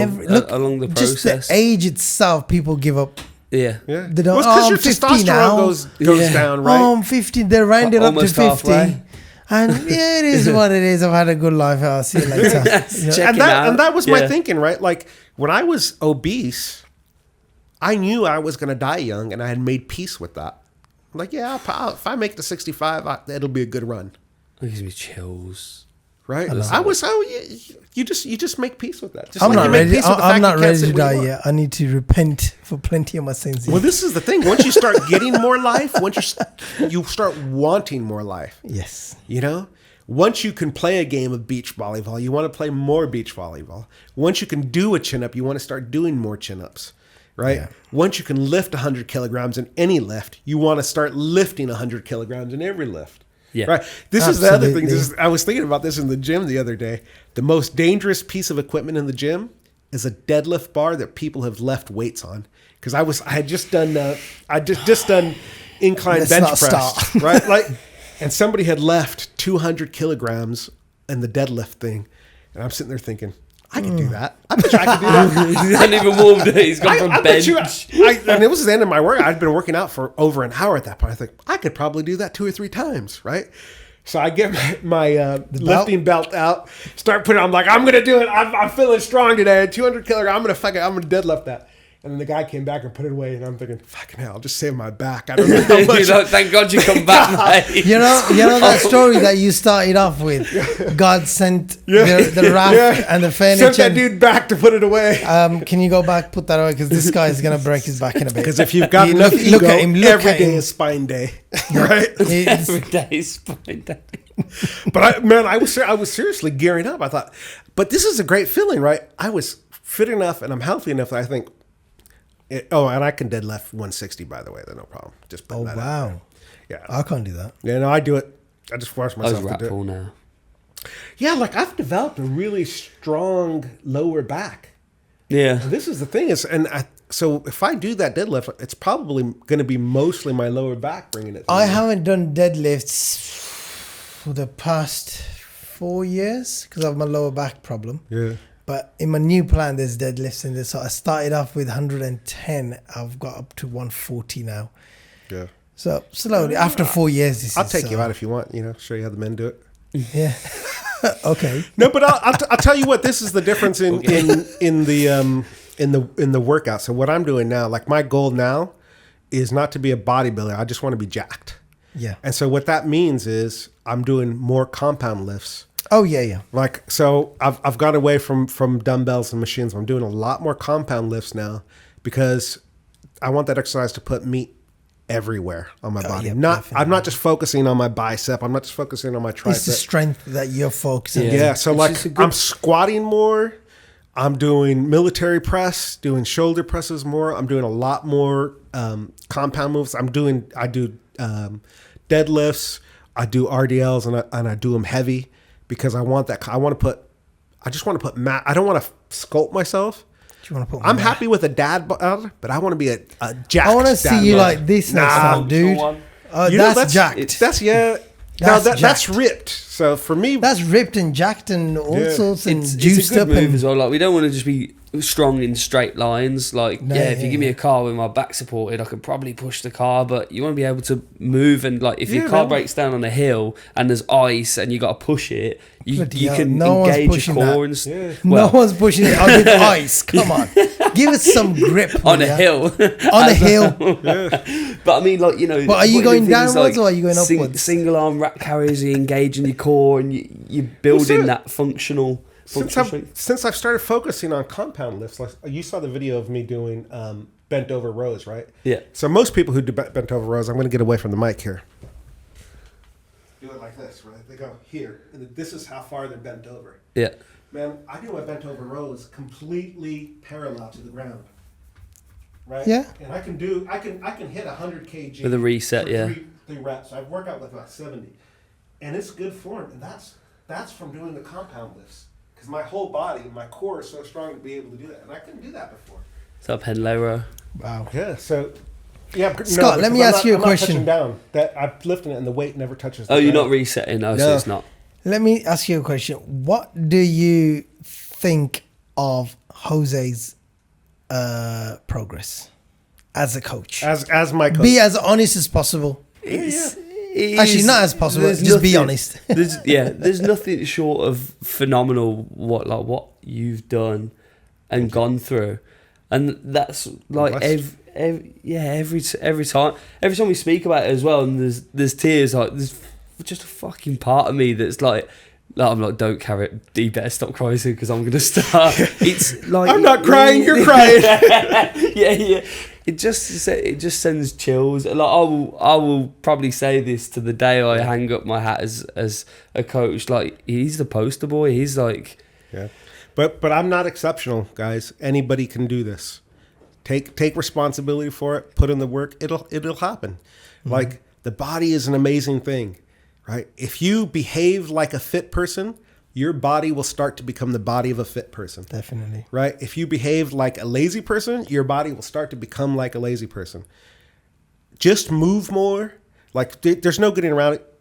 along the process. Just the age itself, people give up. Yeah. Yeah. They don't, because your 50 testosterone now. goes down, right? I'm 50. They round it up to Almost 50. halfway. And it is what it is. I've had a good life. I'll see you later. Check it out. And that was my thinking, right? Like when I was obese, I knew I was going to die young, and I had made peace with that. I'm like, if I make it to 65, it'll be a good run. It gives me chills. Right? You just make peace with that. Just I'm like not you make ready. peace with the I'm fact not you can't ready sit to where you die want. yet. I need to repent for plenty of my sins. Well, this is the thing. Once you start getting more life, once you start wanting more life. Yes. Once you can play a game of beach volleyball, you want to play more beach volleyball. Once you can do a chin up, you want to start doing more chin ups. Right? Yeah. Once you can lift 100 kilograms in any lift, you want to start lifting 100 kilograms in every lift. Yeah. Right. This is the other thing. I was thinking about this in the gym the other day. The most dangerous piece of equipment in the gym is a deadlift bar that people have left weights on. Because I had just done incline Let's bench not press, start. right? And somebody had left 200 kilograms in the deadlift thing, and I'm sitting there thinking, I could do that. I bet you I could do that. He hasn't even warmed it. He's gone from bench. And it was the end of my work. I'd been working out for over an hour at that point. I think I could probably do that 2 or 3 times, right? So I get my lifting belt out, start putting it on. I'm like, I'm going to do it. I'm feeling strong today. 200 kilograms. I'm going to deadlift that. And then the guy came back and put it away, and I'm thinking, fucking hell, I'll just save my back. I don't know how much. Thank God you come back, mate. You know that story that you started off with? God sent the raft and the furniture. Sent that dude back to put it away. Can you go back, put that away? Because this guy is going to break his back in a bit. Because if you've got enough ego, every day is spine day, right? Every day is spine day. But I was seriously gearing up. I thought, but this is a great feeling, right? I was fit enough and I'm healthy enough that I think, and I can deadlift 160, by the way. There's no problem. Just putting that out there. Yeah. I can't do that. Yeah, no, I do it. I just force myself to do it. Now. Yeah, like I've developed a really strong lower back. Yeah. This is the thing so if I do that deadlift, it's probably going to be mostly my lower back bringing it. I haven't done deadlifts for the past 4 years because of my lower back problem. Yeah. But in my new plan, there's deadlifts in this. So I started off with 110. I've got up to 140 now. Yeah. So slowly, after 4 years, I'll take you out if you want. Show you how the men do it. Yeah. Okay. No, but I'll tell you what. This is the difference in the workout. So what I'm doing now, like my goal now, is not to be a bodybuilder. I just want to be jacked. Yeah. And so what that means is I'm doing more compound lifts. Oh yeah. Like, so I've gone away from dumbbells and machines. I'm doing a lot more compound lifts now because I want that exercise to put meat everywhere on my body. Yeah, I'm not just focusing on my bicep. I'm not just focusing on my tricep. It's the strength that you're focusing. Yeah. So I'm squatting more. I'm doing military press, doing shoulder presses more. I'm doing a lot more compound moves. I do deadlifts. I do RDLs and I do them heavy because I want that. I just want to put mat. I don't want to sculpt myself. Do you want to put? I'm happy with a dad bod, but I want to be a jacked. I want to see you like this next time, dude. That's jacked. That's ripped. So for me, that's ripped and jacked and all sorts and juiced it's a good up. move as well. Like we don't want to just be strong in straight lines. Like if you give me a car with my back supported, I could probably push the car. But you want to be able to move and like if your car breaks down on a hill and there's ice and you got to push it, you can engage your core and no one's pushing it on with ice. Come on, give us some grip on a hill. On a hill. But I mean, like But are you going downwards or are you going upwards? Single arm rack carriers, you engaging your core and you're building that functional. Since I've started focusing on compound lifts, like you saw the video of me doing bent over rows, right? Yeah. So most people who do bent over rows, I'm going to get away from the mic here. Do it like this, right? They go here, and this is how far they're bent over. Yeah. Man, I do my bent over rows completely parallel to the ground. Right? Yeah. And I can hit 100 kg with a reset, three reps. I've worked out with about 70, and it's good form, and that's from doing the compound lifts. Because my whole body, my core is so strong to be able to do that. And I couldn't do that before. It's up pen low row. Wow. Yeah, so... Yeah, Scott, let me ask you a question. I'm not touching down. I'm lifting it and the weight never touches the ground. You're not resetting? No, so it's not. Let me ask you a question. What do you think of Jose's progress as a coach? As my coach? Be as honest as possible. Actually, not as possible. Just be honest. There's nothing short of phenomenal what you've done and gone through, and that's like every time we speak about it as well. And there's tears. Like there's just a fucking part of me that's like I'm like, don't carry it. You better stop crying soon because I'm gonna start. It's like I'm not crying. You're crying. yeah. It just sends chills. Like I will probably say this to the day I hang up my hat as a coach. Like he's the poster boy. He's like, but I'm not exceptional, guys. Anybody can do this. Take responsibility for it. Put in the work. It'll happen. Mm-hmm. Like the body is an amazing thing, right? If you behave like a fit person, your body will start to become the body of a fit person. Definitely. Right? If you behave like a lazy person, your body will start to become like a lazy person. Just move more. Like, there's no getting around it.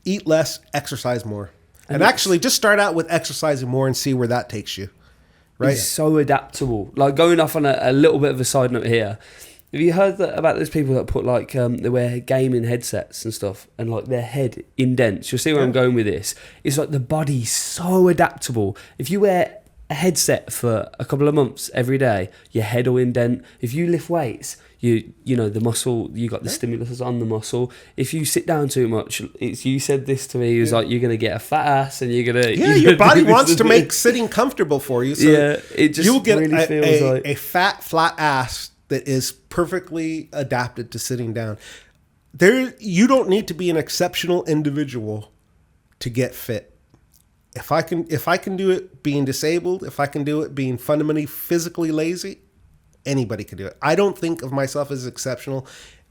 Eat less, exercise more. And actually, just start out with exercising more and see where that takes you. Right? It's so adaptable. Like, going off on a little bit of a side note here. Have you heard about those people that put like they wear gaming headsets and stuff and like their head indents? You'll see where I'm going with this. It's like the body's so adaptable. If you wear a headset for a couple of months every day, your head will indent. If you lift weights, you know the muscle, you got the stimulus on the muscle. If you sit down too much, you said this to me. It was like you're gonna get a fat ass and you're gonna your body wants to make sitting comfortable for you. So it just you'll get really feels like a fat flat ass that is perfectly adapted to sitting down. You don't need to be an exceptional individual to get fit. If I can do it being disabled, if I can do it being fundamentally physically lazy, anybody can do it. I don't think of myself as exceptional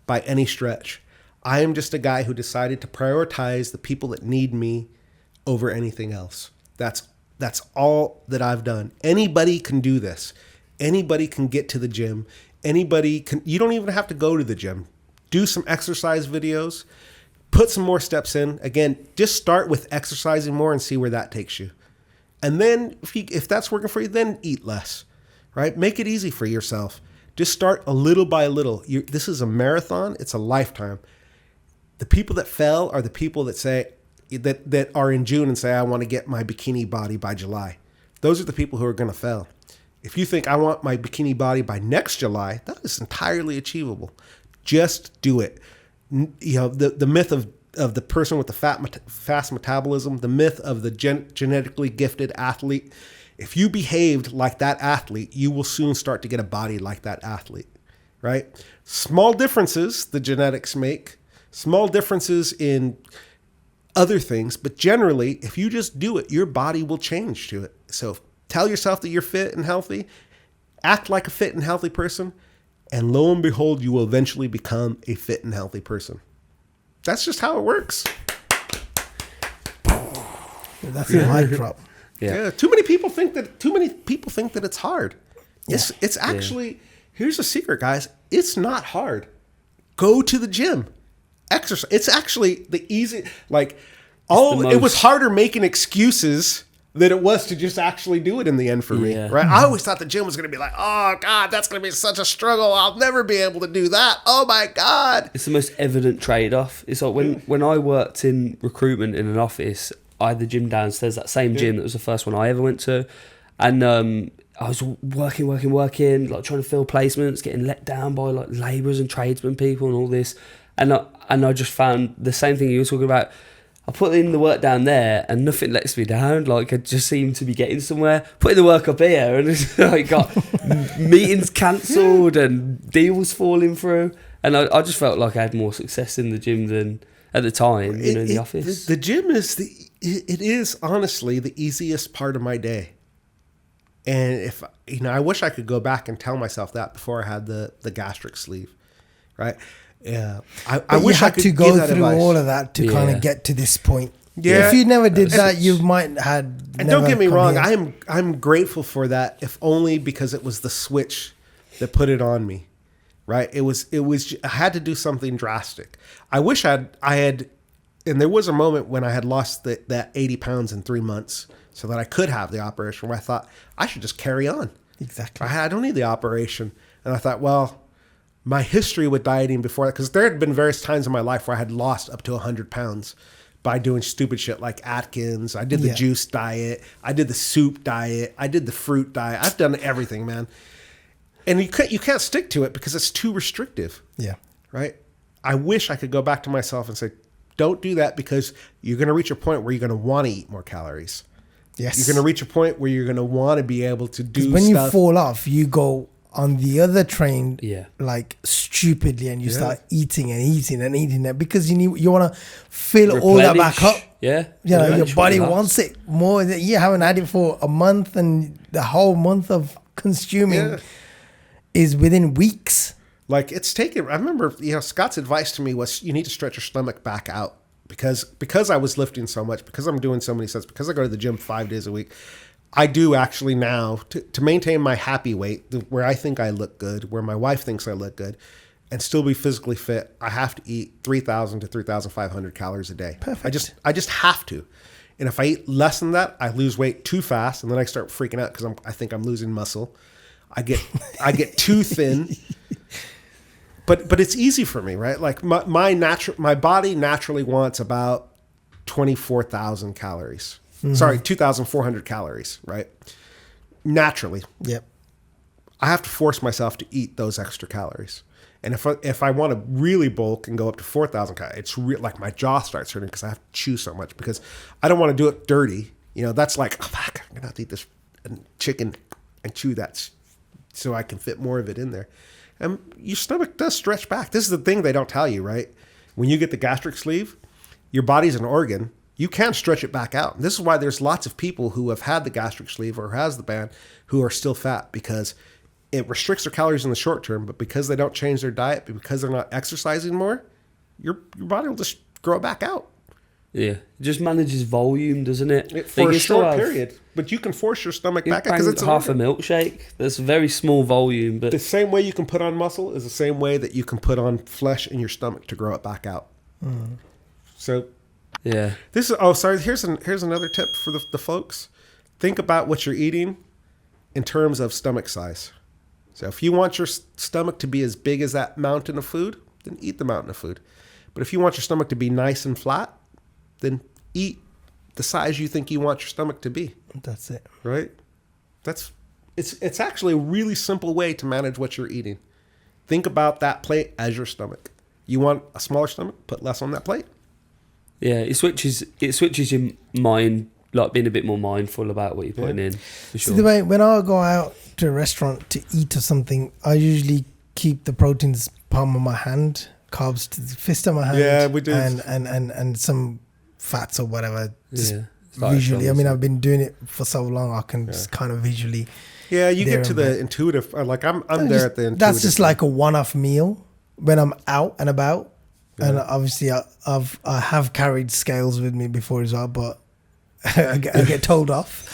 by any stretch. I am just a guy who decided to prioritize the people that need me over anything else. That's all that I've done. Anybody can do this. Anybody can get to the gym. Anybody can. You don't even have to go to the gym. Do some exercise videos. Put some more steps in. Again, just start with exercising more and see where that takes you. And then if that's working for you, then eat less. Right? Make it easy for yourself. Just start a little by little. This is a marathon. It's a lifetime. The people that fail are the people that say that are in June and say, I want to get my bikini body by July. Those are the people who are going to fail. If you think I want my bikini body by next July, that is entirely achievable. Just do it. You know, the myth of the person with the fast metabolism, the myth of the genetically gifted athlete. If you behaved like that athlete, you will soon start to get a body like that athlete, right? Small differences the genetics make, small differences in other things, but generally, if you just do it, your body will change to it. So tell yourself that you're fit and healthy, act like a fit and healthy person, and lo and behold, you will eventually become a fit and healthy person. That's just how it works. That's a mic drop. Yeah. Too many people think that it's hard. It's actually, here's a secret, guys. It's not hard. Go to the gym. Exercise. It's actually the easy, like, it was harder making excuses than it was to just actually do it in the end for me, right? I always thought the gym was going to be like, oh, God, that's going to be such a struggle. I'll never be able to do that. Oh, my God. It's the most evident trade-off. It's like when I worked in recruitment in an office, I had the gym downstairs, that same gym that was the first one I ever went to. And I was working, like trying to fill placements, getting let down by like labourers and tradesmen people and all this. And I just found the same thing you were talking about. I put in the work down there and nothing lets me down. Like I just seem to be getting somewhere. Put in the work up here and it's like got meetings cancelled and deals falling through. And I just felt like I had more success in the gym than at the time, in the office. The gym is it is honestly the easiest part of my day. And if I wish I could go back and tell myself that before I had the gastric sleeve, right? Yeah, I wish I could to go through all of that to kind of get to this point. Yeah, if you never did that, you might had. And don't get me wrong, I'm grateful for that, if only because it was the switch that put it on me, right? It was I had to do something drastic. I wish I had, and there was a moment when I had lost that 80 pounds in 3 months, so that I could have the operation. Where I thought I should just carry on. Exactly. I don't need the operation, and I thought, well, my history with dieting before that, because there had been various times in my life where I had lost up to 100 pounds by doing stupid shit like Atkins. I did the juice diet. I did the soup diet. I did the fruit diet. I've done everything, man. And you can't stick to it because it's too restrictive. Yeah. Right? I wish I could go back to myself and say, don't do that, because you're going to reach a point where you're going to want to eat more calories. Yes. You're going to reach a point where you're going to want to be able to do when stuff. You fall off, you go on the other train like stupidly, and you start eating and eating and eating it because you want to fill all that back up. Your body wants it more. You haven't had it for a month, and the whole month of consuming is within weeks. Like it's taken. I remember, Scott's advice to me was you need to stretch your stomach back out, because I was lifting so much, because I'm doing so many sets, because I go to the gym 5 days a week. I do actually now, to maintain my happy weight, where I think I look good, where my wife thinks I look good, and still be physically fit, I have to eat 3,000 to 3,500 calories a day. Perfect. I just have to. And if I eat less than that, I lose weight too fast, and then I start freaking out because I think I'm losing muscle. I get too thin. But it's easy for me, right? Like my body naturally wants about 24,000 calories. Mm-hmm. Sorry, 2,400 calories, right? Naturally. Yep. I have to force myself to eat those extra calories. And if I want to really bulk and go up to 4,000 calories, it's like my jaw starts hurting because I have to chew so much, because I don't want to do it dirty. That's like, oh, fuck, I'm going to have to eat this chicken and chew that so I can fit more of it in there. And your stomach does stretch back. This is the thing they don't tell you, right? When you get the gastric sleeve, your body's an organ. You can stretch it back out. And this is why there's lots of people who have had the gastric sleeve or has the band who are still fat, because it restricts their calories in the short term, but because they don't change their diet, because they're not exercising more, your body will just grow back out. Yeah, it just manages volume, doesn't it? For a short period. But you can force your stomach back out because it's half a milkshake. That's a very small volume. But the same way you can put on muscle is the same way that you can put on flesh in your stomach to grow it back out. Mm. So... yeah. Here's another tip for the folks. Think about what you're eating in terms of stomach size. So if you want your stomach to be as big as that mountain of food, then eat the mountain of food. But if you want your stomach to be nice and flat, then eat the size you think you want your stomach to be. That's it. Right? It's actually a really simple way to manage what you're eating. Think about that plate as your stomach. You want a smaller stomach, put less on that plate. Yeah, it switches your mind, like being a bit more mindful about what you're putting in. For sure. See, the way when I go out to a restaurant to eat or something, I usually keep the proteins palm of my hand, carbs to the fist of my hand. Yeah, we do. And some fats or whatever. Just like visually, I mean, I've been doing it for so long, I can just kind of visually. Yeah, you get to the intuitive. Like I'm there at the intuitive. That's just like a one-off meal when I'm out and about. And obviously I have carried scales with me before as well, but I get told off.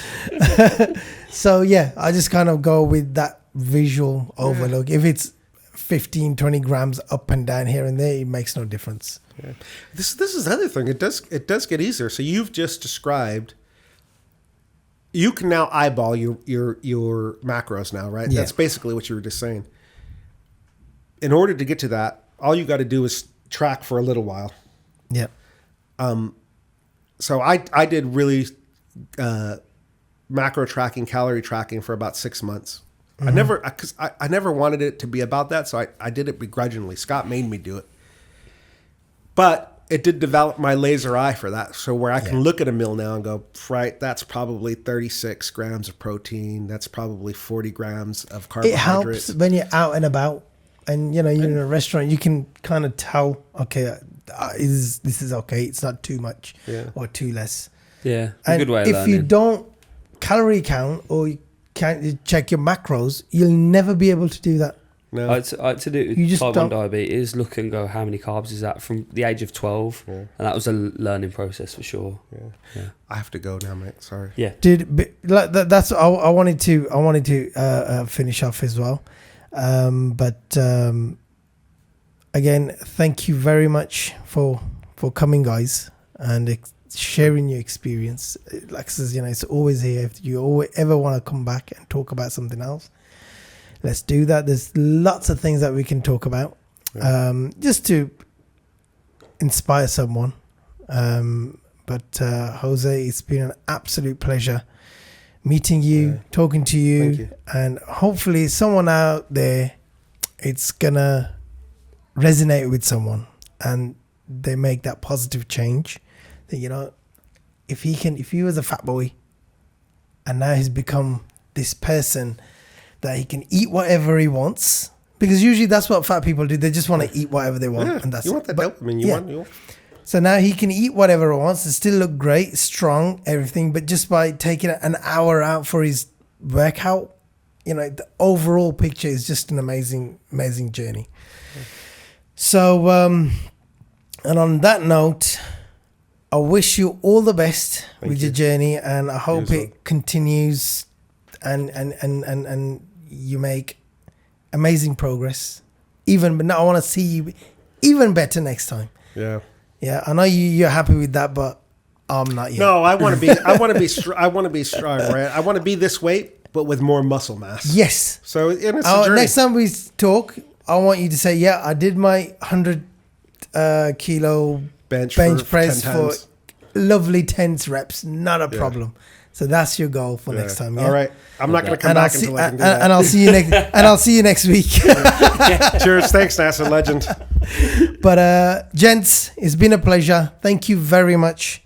So yeah, I just kind of go with that visual overlook. If it's 15, 20 grams up and down here and there, it makes no difference. Yeah. This is the other thing. It does get easier. So you've just described. You can now eyeball your macros now, right? Yeah. That's basically what you were just saying. In order to get to that, all you got to do is track for a little while. Yeah. So I did really macro tracking, calorie tracking for about 6 months. Mm-hmm. I never wanted it to be about that, so I did it begrudgingly. Scott made me do it. But it did develop my laser eye for that. So where I can look at a meal now and go, right, that's probably 36 grams of protein. That's probably 40 grams of carbohydrates. It helps when you're out and about and, you're in a restaurant, you can kind of tell, okay, this is okay. It's not too much or too less. Yeah, and good way of if learning. you don't calorie count or you can't check your macros, you'll never be able to do that. No. I had to do it You with just type 1 don't- diabetes, look and go, how many carbs is that from the age of 12? And that was a learning process for sure. Yeah. I have to go now, mate. Sorry. Yeah. That's I wanted to finish off as well. But again, thank you very much for coming, guys, and sharing your experience. Like I says, it's always here. If you ever want to come back and talk about something else, let's do that. There's lots of things that we can talk about, just to inspire someone. But Jose, it's been an absolute pleasure meeting you, talking to you, Thank you. and hopefully someone out there, it's gonna resonate with someone and they make that positive change. That, if he was a fat boy and now he's become this person that he can eat whatever he wants, because usually that's what fat people do. They just want to eat whatever they want, and that's you want that But, dopamine. You want. So now he can eat whatever he wants and still look great, strong, everything. But just by taking an hour out for his workout, the overall picture is just an amazing, amazing journey. So, and on that note, I wish you all the best with your journey, and I hope it continues and you make amazing progress. But now I want to see you even better next time. Yeah. Yeah, I know you're happy with that, but I'm not yet. No, I want to be. I want to be strong, right? I want to be this weight, but with more muscle mass. Yes. So it's a journey. Next time we talk, I want you to say, "Yeah, I did my 100 kilo bench press for lovely 10 reps, not a problem." So that's your goal for next time. Yeah? All right. I'm not going to come back until I can do that. And I'll see you next. And I'll see you next week. Cheers. Thanks, NASA legend. But gents, it's been a pleasure. Thank you very much.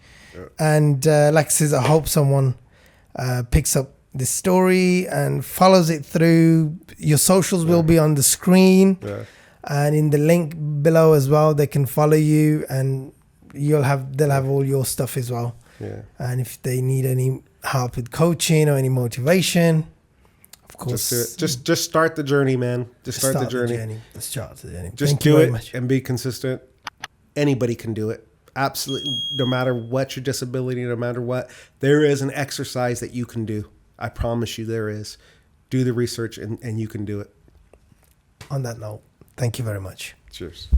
And like I said, I hope someone picks up this story and follows it through. Your socials will be on the screen, and in the link below as well. They can follow you, and they'll have all your stuff as well. Yeah. And if they need any help with coaching or any motivation, of course, just start the journey, man. Just start the journey. Start the journey. Just Thank you do very it much. and be consistent. Anybody can do it. Absolutely. No matter what your disability, no matter what, there is an exercise that you can do. I promise you there is. Do the research and you can do it. On that note, thank you very much. Cheers.